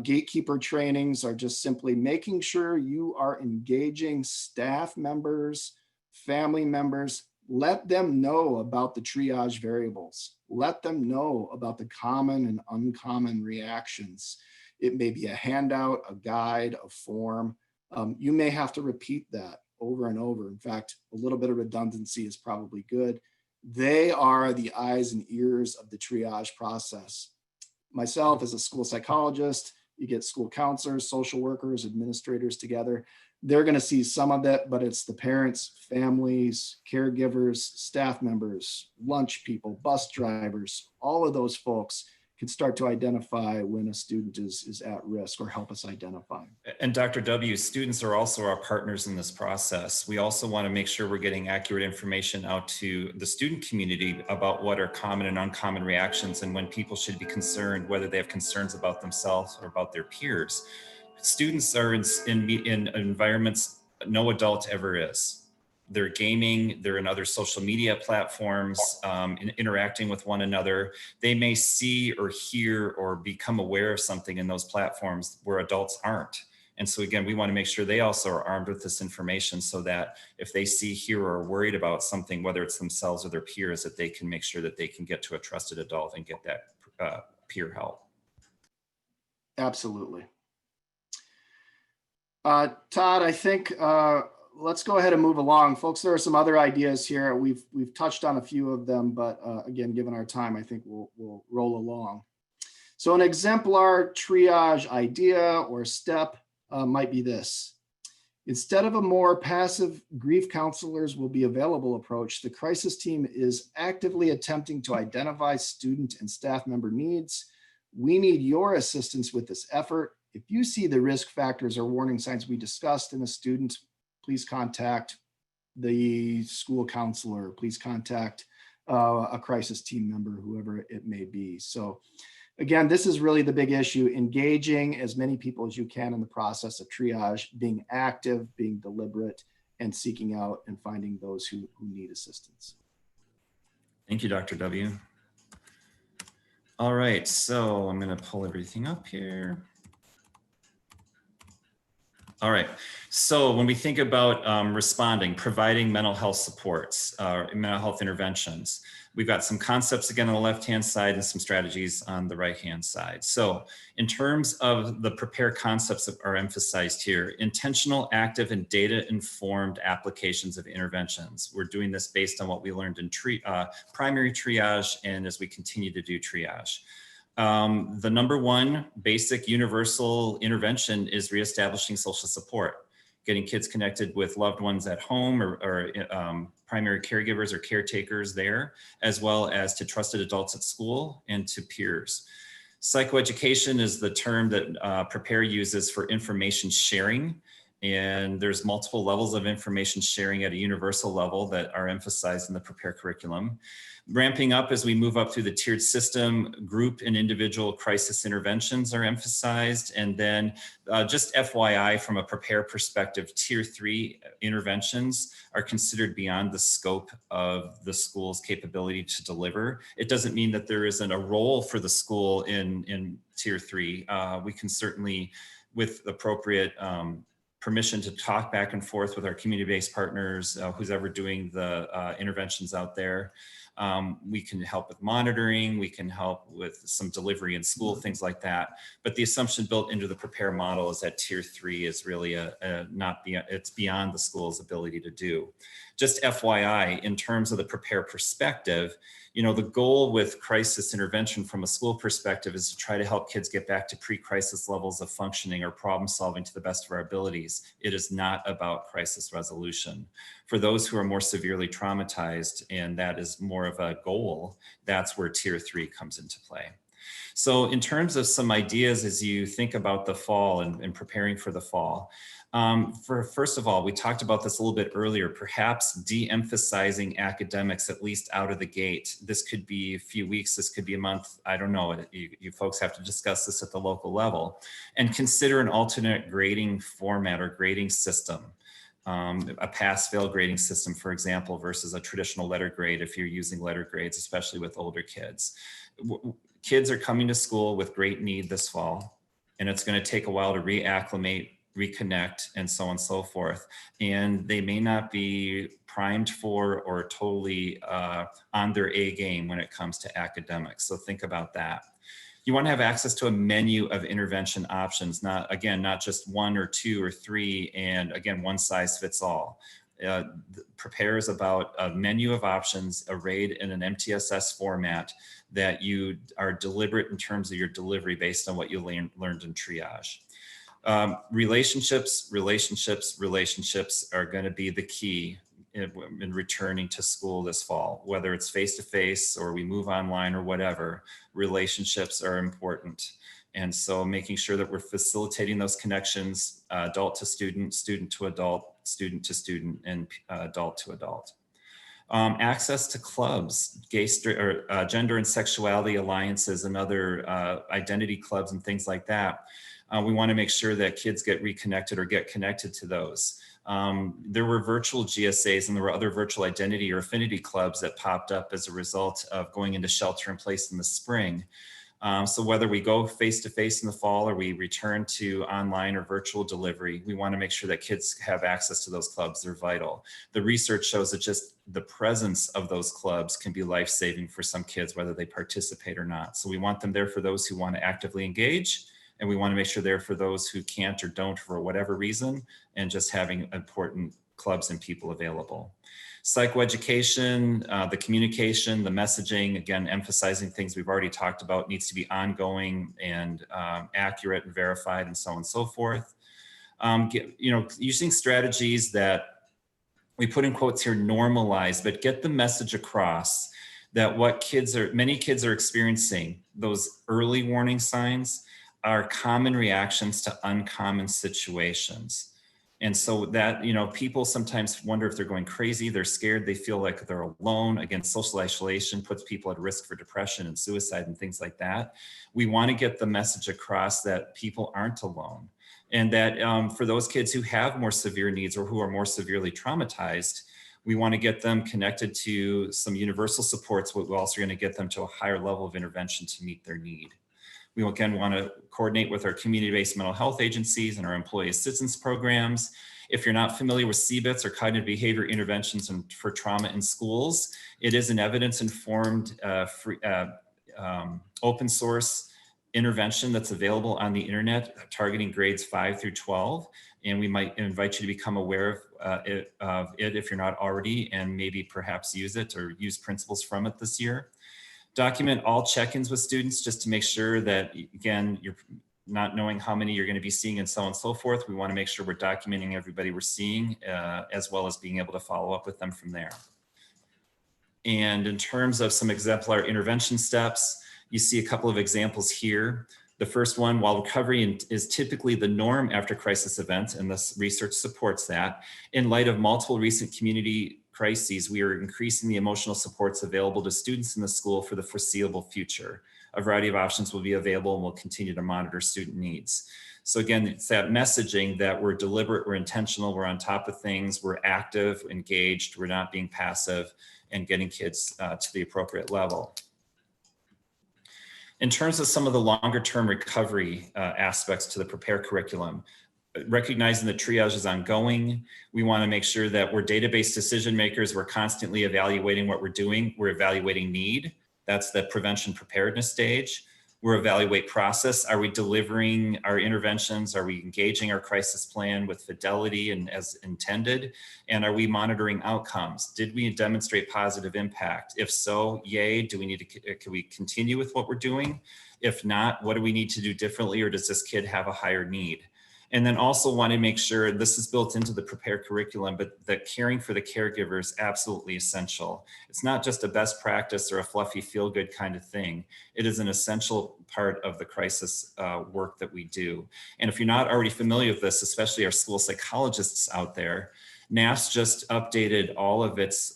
Gatekeeper trainings are just simply making sure you are engaging staff members, family members. Let them know about the triage variables. Let them know about the common and uncommon reactions. It may be a handout, a guide, a form. You may have to repeat that over and over. In fact, a little bit of redundancy is probably good. They are the eyes and ears of the triage process. Myself as a school psychologist, you get school counselors, social workers, administrators together. They're going to see some of it, but it's the parents, families, caregivers, staff members, lunch people, bus drivers, all of those folks can start to identify when a student is at risk or help us identify. And Dr. W, students are also our partners in this process. We also want to make sure we're getting accurate information out to the student community about what are common and uncommon reactions and when people should be concerned, whether they have concerns about themselves or about their peers. Students are in environments no adult ever is. They're gaming, they're in other social media platforms, interacting with one another. They may see or hear or become aware of something in those platforms where adults aren't. And so again, we want to make sure they also are armed with this information so that if they see, hear, or are worried about something, whether it's themselves or their peers, that they can make sure that they can get to a trusted adult and get that peer help. Absolutely. Todd, I think let's go ahead and move along. Folks, there are some other ideas here. We've touched on a few of them, but again, given our time, I think we'll roll along. So an exemplar triage idea or step might be this. Instead of a more passive grief counselors will be available approach, the crisis team is actively attempting to identify student and staff member needs. We need your assistance with this effort. If you see the risk factors or warning signs we discussed in a student, please contact the school counselor, please contact a crisis team member, whoever it may be. So again, this is really the big issue, engaging as many people as you can in the process of triage, being active, being deliberate, and seeking out and finding those who need assistance. Thank you, Dr. W. All right, so I'm going to pull everything up here. All right, so when we think about responding, providing mental health supports, mental health interventions, we've got some concepts again on the left-hand side and some strategies on the right-hand side. So in terms of the prepare concepts that are emphasized here, intentional, active, and data-informed applications of interventions. We're doing this based on what we learned in primary triage and as we continue to do triage. The number one basic universal intervention is reestablishing social support, getting kids connected with loved ones at home or primary caregivers or caretakers there, as well as to trusted adults at school and to peers. Psychoeducation is the term that Prepare uses for information sharing. And there's multiple levels of information sharing at a universal level that are emphasized in the Prepare curriculum. Ramping up as we move up through the tiered system, group and individual crisis interventions are emphasized. And then just FYI, from a Prepare perspective, tier 3 interventions are considered beyond the scope of the school's capability to deliver. It doesn't mean that there isn't a role for the school in tier 3. We can certainly, with appropriate permission to talk back and forth with our community-based partners, who's ever doing the interventions out there. We can help with monitoring, we can help with some delivery in school, things like that. But the assumption built into the Prepare model is that tier 3 is really it's beyond the school's ability to do. Just FYI, in terms of the Prepare perspective, you know, the goal with crisis intervention from a school perspective is to try to help kids get back to pre-crisis levels of functioning or problem solving to the best of our abilities. It is not about crisis resolution. For those who are more severely traumatized, and that is more of a goal, that's where Tier 3 comes into play. So in terms of some ideas as you think about the fall and preparing for the fall, first of all, we talked about this a little bit earlier, perhaps de-emphasizing academics at least out of the gate. This could be a few weeks, this could be a month, I don't know. You folks have to discuss this at the local level and consider an alternate grading format or grading system. A pass-fail grading system, for example, versus a traditional letter grade if you're using letter grades, especially with older kids. Kids are coming to school with great need this fall, and it's going to take a while to reacclimate, reconnect, and so on and so forth. And they may not be primed for or totally on their A game when it comes to academics. So think about that. You want to have access to a menu of intervention options, not just one or two or three, and again, one size fits all. Prepare is about a menu of options arrayed in an MTSS format that you are deliberate in terms of your delivery based on what you learned in triage. Relationships are going to be the key in returning to school this fall, whether it's face-to-face or we move online or whatever. Relationships are important. And so making sure that we're facilitating those connections, adult to student, student to adult, student to student, and adult to adult. Access to clubs, gender and sexuality alliances and other identity clubs and things like that. We want to make sure that kids get reconnected or get connected to those. There were virtual GSAs and there were other virtual identity or affinity clubs that popped up as a result of going into shelter in place in the spring. So whether we go face-to-face in the fall or we return to online or virtual delivery, we want to make sure that kids have access to those clubs. They're vital. The research shows that just the presence of those clubs can be life-saving for some kids, whether they participate or not. So we want them there for those who want to actively engage, and we want to make sure they're for those who can't or don't for whatever reason, and just having important clubs and people available. Psychoeducation, the communication, the messaging, again, emphasizing things we've already talked about, needs to be ongoing and accurate and verified and so on and so forth. Using strategies that we put in quotes here, normalize, but get the message across that many kids are experiencing, those early warning signs are common reactions to uncommon situations. And so that, people sometimes wonder if they're going crazy, they're scared, they feel like they're alone. Again, social isolation puts people at risk for depression and suicide and things like that. We want to get the message across that people aren't alone. And that for those kids who have more severe needs or who are more severely traumatized, we want to get them connected to some universal supports, but we're also going to get them to a higher level of intervention to meet their need. We again want to coordinate with our community-based mental health agencies and our employee assistance programs. If you're not familiar with CBITS or cognitive behavior interventions for trauma in schools, it is an evidence-informed, open source intervention that's available on the internet targeting grades 5 through 12. And we might invite you to become aware of it if you're not already, and maybe perhaps use it or use principles from it this year. Document all check-ins with students just to make sure that, again, you're not knowing how many you're going to be seeing and so on and so forth. We want to make sure we're documenting everybody we're seeing, as well as being able to follow up with them from there. And in terms of some exemplar intervention steps, you see a couple of examples here. The first one, while recovery is typically the norm after crisis events, and this research supports that, in light of multiple recent community crises, we are increasing the emotional supports available to students in the school for the foreseeable future. A variety of options will be available and we'll continue to monitor student needs. So again, it's that messaging that we're deliberate, we're intentional, we're on top of things, we're active, engaged, we're not being passive, and getting kids to the appropriate level. In terms of some of the longer term recovery aspects to the Prepare curriculum, recognizing that triage is ongoing, we want to make sure that we're database decision makers. We're constantly evaluating what we're doing. We're evaluating need. That's the prevention preparedness stage. We'll evaluate process. Are we delivering our interventions? Are we engaging our crisis plan with fidelity and as intended? And are we monitoring outcomes? Did we demonstrate positive impact? If so, yay. Do we need to, can we continue with what we're doing? If not, what do we need to do differently, or does this kid have a higher need? And then also want to make sure this is built into the Prepare curriculum, but that caring for the caregiver is absolutely essential. It's not just a best practice or a fluffy feel-good kind of thing. It is an essential part of the crisis work that we do. And if you're not already familiar with this, especially our school psychologists out there, NAFS just updated all of its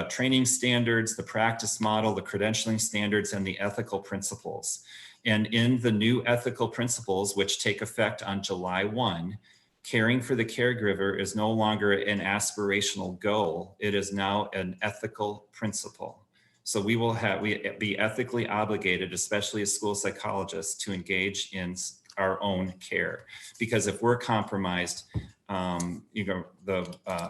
training standards, the practice model, the credentialing standards, and the ethical principles. And in the new ethical principles, which take effect on July 1, caring for the caregiver is no longer an aspirational goal. It is now an ethical principle. So we be ethically obligated, especially as school psychologists, to engage in our own care. Because if we're compromised, the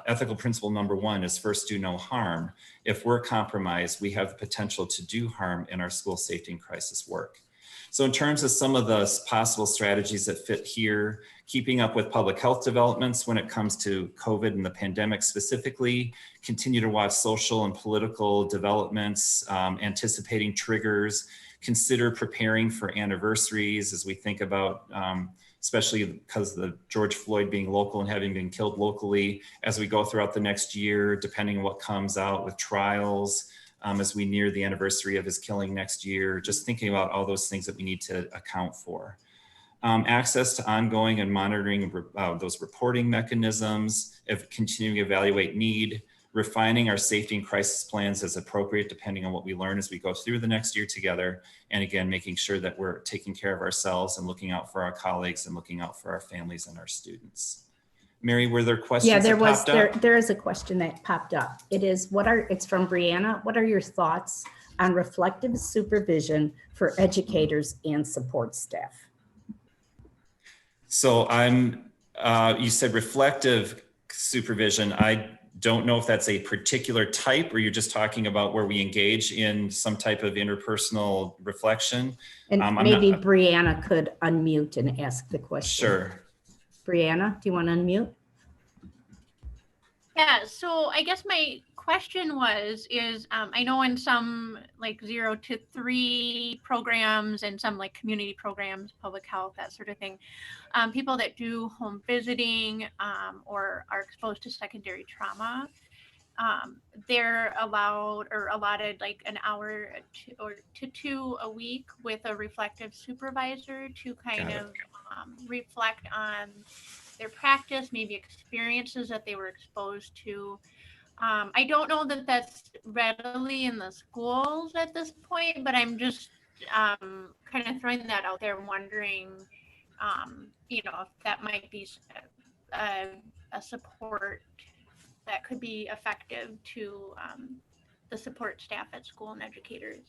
ethical principle number 1 is first do no harm. If we're compromised, we have the potential to do harm in our school safety and crisis work. So in terms of some of the possible strategies that fit here, keeping up with public health developments when it comes to COVID and the pandemic specifically, continue to watch social and political developments, anticipating triggers, consider preparing for anniversaries as we think about, especially because of the George Floyd being local and having been killed locally, as we go throughout the next year, depending on what comes out with trials, as we near the anniversary of his killing next year, just thinking about all those things that we need to account for. Access to ongoing and monitoring those reporting mechanisms, of continuing to evaluate need, refining our safety and crisis plans as appropriate, depending on what we learn as we go through the next year together. And again, making sure that we're taking care of ourselves and looking out for our colleagues and looking out for our families and our students. Mary, were there questions? Yeah, there that was. popped up? There is a question that popped up. It's from Brianna. What are your thoughts on reflective supervision for educators and support staff? So you said reflective supervision. I don't know if that's a particular type, or you're just talking about where we engage in some type of interpersonal reflection. And maybe Brianna could unmute and ask the question. Sure. Brianna, do you want to unmute? Yeah, so I guess my question is I know in some like 0 to 3 programs and some like community programs, public health, that sort of thing, people that do home visiting or are exposed to secondary trauma, they're allowed or allotted like an hour to 2 a week with a reflective supervisor to kind of reflect on their practice, maybe experiences that they were exposed to. I don't know that that's readily in the schools at this point, but I'm just kind of throwing that out there, wondering, if that might be a support that could be effective to the support staff at school and educators.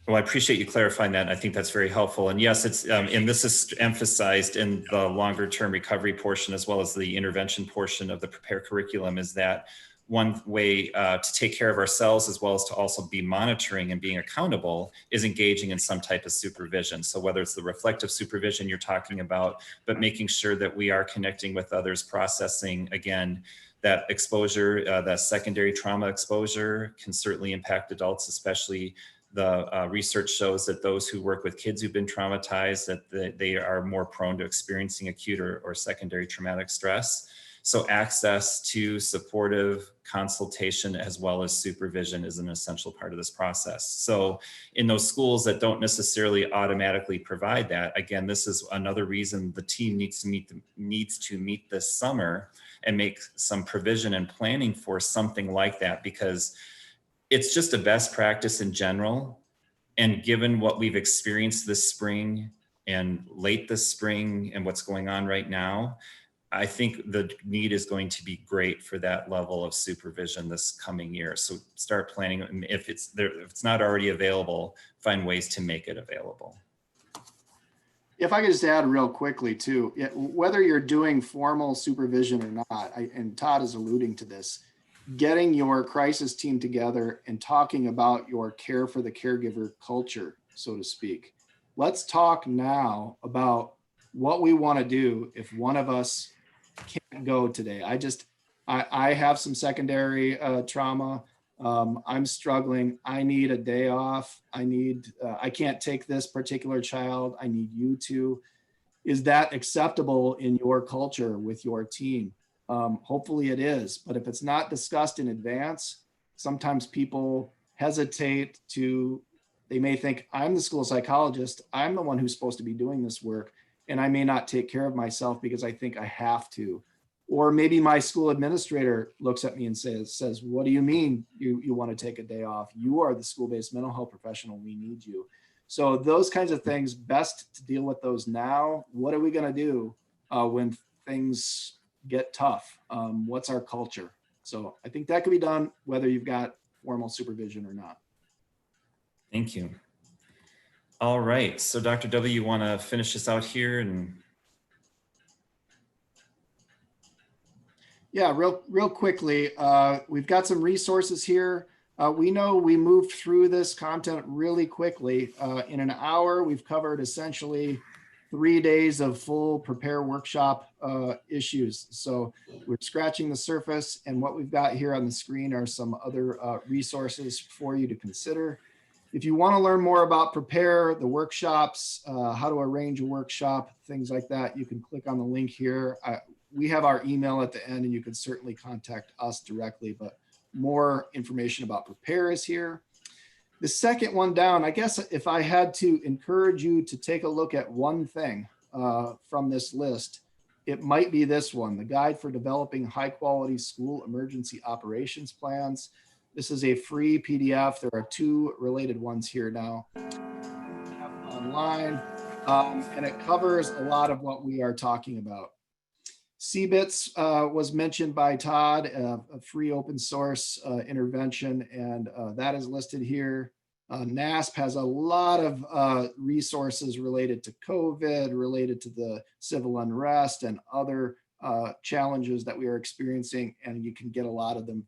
Well, I appreciate you clarifying that. I think that's very helpful. And yes, it's and this is emphasized in the longer term recovery portion as well as the intervention portion of the Prepare curriculum, is that one way to take care of ourselves as well as to also be monitoring and being accountable is engaging in some type of supervision. So whether it's the reflective supervision you're talking about, but making sure that we are connecting with others, processing, again, that exposure, that secondary trauma exposure can certainly impact adults, especially the research shows that those who work with kids who've been traumatized, that they are more prone to experiencing acute or secondary traumatic stress. So access to supportive consultation as well as supervision is an essential part of this process. So in those schools that don't necessarily automatically provide that, again, this is another reason the team needs to meet this summer and make some provision and planning for something like that, because it's just a best practice in general. And given what we've experienced this spring and late this spring and what's going on right now, I think the need is going to be great for that level of supervision this coming year. So start planning. If it's not already available, find ways to make it available. If I could just add real quickly too, whether you're doing formal supervision or not, and Todd is alluding to this, getting your crisis team together and talking about your care for the caregiver culture, so to speak, let's talk now about what we want to do if one of us can't go today. I have some secondary trauma. I'm struggling. I need a day off. I can't take this particular child. I need you to. Is that acceptable in your culture with your team? Hopefully it is, but if it's not discussed in advance, sometimes people hesitate to, they may think, I'm the school psychologist, I'm the one who's supposed to be doing this work, and I may not take care of myself because I think I have to. Or maybe my school administrator looks at me and says, what do you mean you want to take a day off? You are the school-based mental health professional, we need you. So those kinds of things, best to deal with those now. What are we going to do when things get tough? What's our culture? So I think that could be done whether you've got formal supervision or not. Thank you. All right, so Dr. W, you want to finish this out here? And yeah, real quickly, we've got some resources here. We know we moved through this content really quickly. In an hour, we've covered essentially 3 days of full prepare workshop issues. So we're scratching the surface, and what we've got here on the screen are some other resources for you to consider. If you want to learn more about prepare, the workshops, how to arrange a workshop, things like that, you can click on the link here. We have our email at the end, and you can certainly contact us directly, but more information about prepare is here. The second one down, I guess if I had to encourage you to take a look at one thing from this list, it might be this one, the Guide for Developing High Quality School Emergency Operations Plans. This is a free PDF. There are 2 related ones here now online, and it covers a lot of what we are talking about. CBITS was mentioned by Todd, a free open source intervention, and that is listed here. NASP has a lot of resources related to COVID, related to the civil unrest and other challenges that we are experiencing, and you can get a lot of them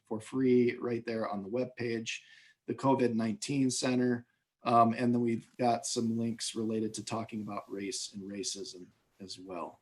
for free right there on the webpage. The COVID-19 Center, and then we've got some links related to talking about race and racism as well.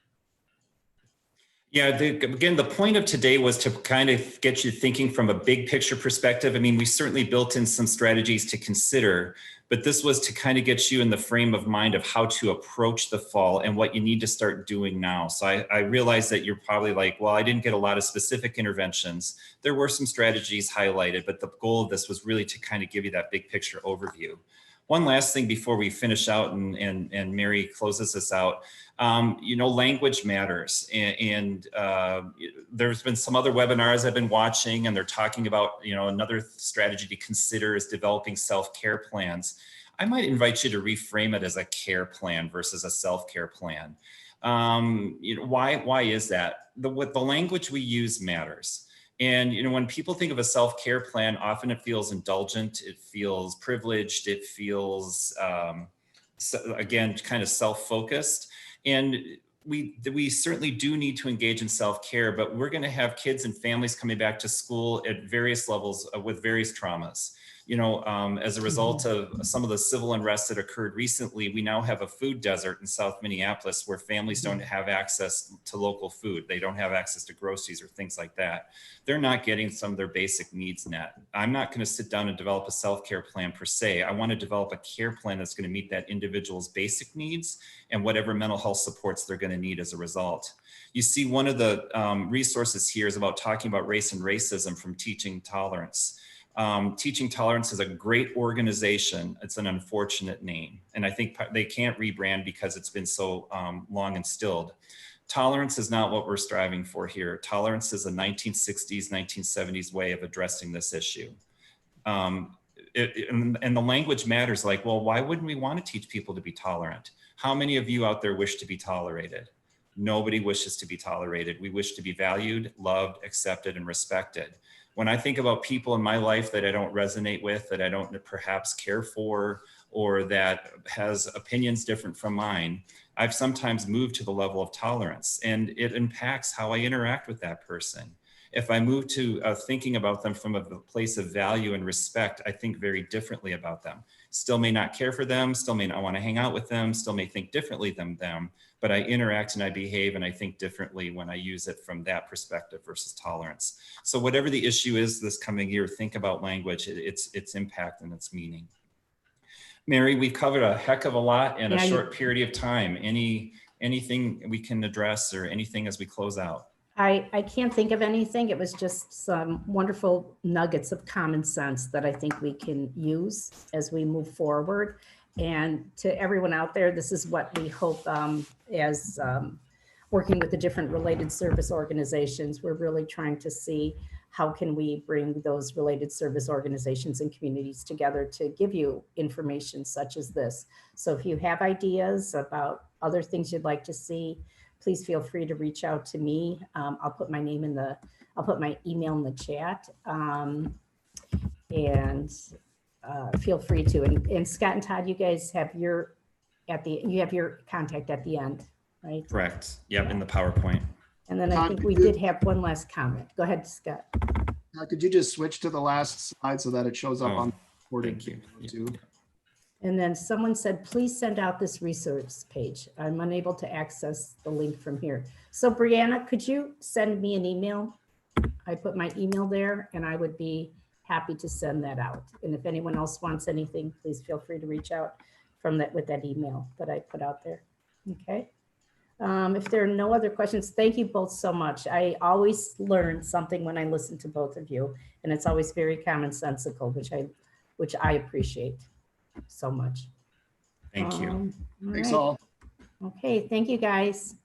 yeah, again, the point of today was to kind of get you thinking from a big picture perspective. I mean, we certainly built in some strategies to consider, but this was to kind of get you in the frame of mind of how to approach the fall and what you need to start doing now. So I realize that you're probably like, well, I didn't get a lot of specific interventions. There were some strategies highlighted, but the goal of this was really to kind of give you that big picture overview. One last thing before we finish out and Mary closes us out, language matters. And there's been some other webinars I've been watching, and they're talking about, another strategy to consider is developing self-care plans. I might invite you to reframe it as a care plan versus a self-care plan. Why is that? The language we use matters. And, when people think of a self-care plan, often it feels indulgent, it feels privileged, it feels, again, kind of self-focused. And we certainly do need to engage in self-care, but we're going to have kids and families coming back to school at various levels with various traumas. As a result of some of the civil unrest that occurred recently, we now have a food desert in South Minneapolis where families don't have access to local food. They don't have access to groceries or things like that. They're not getting some of their basic needs met. I'm not going to sit down and develop a self-care plan per se. I want to develop a care plan that's going to meet that individual's basic needs and whatever mental health supports they're going to need as a result. You see, one of the resources here is about talking about race and racism from Teaching Tolerance. Teaching Tolerance is a great organization. It's an unfortunate name. And I think they can't rebrand because it's been so long instilled. Tolerance is not what we're striving for here. Tolerance is a 1960s, 1970s way of addressing this issue. And the language matters, like, well, why wouldn't we want to teach people to be tolerant? How many of you out there wish to be tolerated? Nobody wishes to be tolerated. We wish to be valued, loved, accepted, and respected. When I think about people in my life that I don't resonate with, that I don't perhaps care for, or that has opinions different from mine, I've sometimes moved to the level of tolerance, and it impacts how I interact with that person. If I move to thinking about them from a place of value and respect, I think very differently about them. Still may not care for them, still may not want to hang out with them, still may think differently than them, but I interact and I behave and I think differently when I use it from that perspective versus tolerance. So whatever the issue is this coming year, think about language, its impact and its meaning. Mary, we've covered a heck of a lot in a short period of time. Anything we can address or anything as we close out? I can't think of anything. It was just some wonderful nuggets of common sense that I think we can use as we move forward. And to everyone out there, this is what we hope as working with the different related service organizations, we're really trying to see how can we bring those related service organizations and communities together to give you information such as this. So if you have ideas about other things you'd like to see, please feel free to reach out to me. I'll put my name I'll put my email in the chat. Feel free to. And Scott and Todd, you guys have you have your contact at the end, right? Correct. Yep, in the PowerPoint. And then I Todd, think we did have one last comment. Go ahead, Scott. Could you just switch to the last slide so that it shows up on the recording Thank you. too? And then someone said, please send out this resource page. I'm unable to access the link from here. So Brianna, could you send me an email? I put my email there and I would be happy to send that out. And if anyone else wants anything, please feel free to reach out with that email that I put out there. Okay. If there are no other questions, thank you both so much. I always learn something when I listen to both of you, and it's always very commonsensical, which I appreciate so much. Thank you. Thanks right. all. Okay, thank you guys.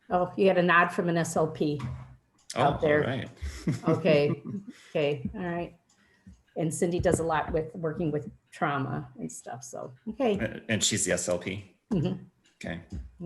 Oh, you had a nod from an SLP out there. All right. Okay, okay, all right. And Cindy does a lot with working with trauma and stuff, so, okay. And she's the SLP. Mhm. Okay.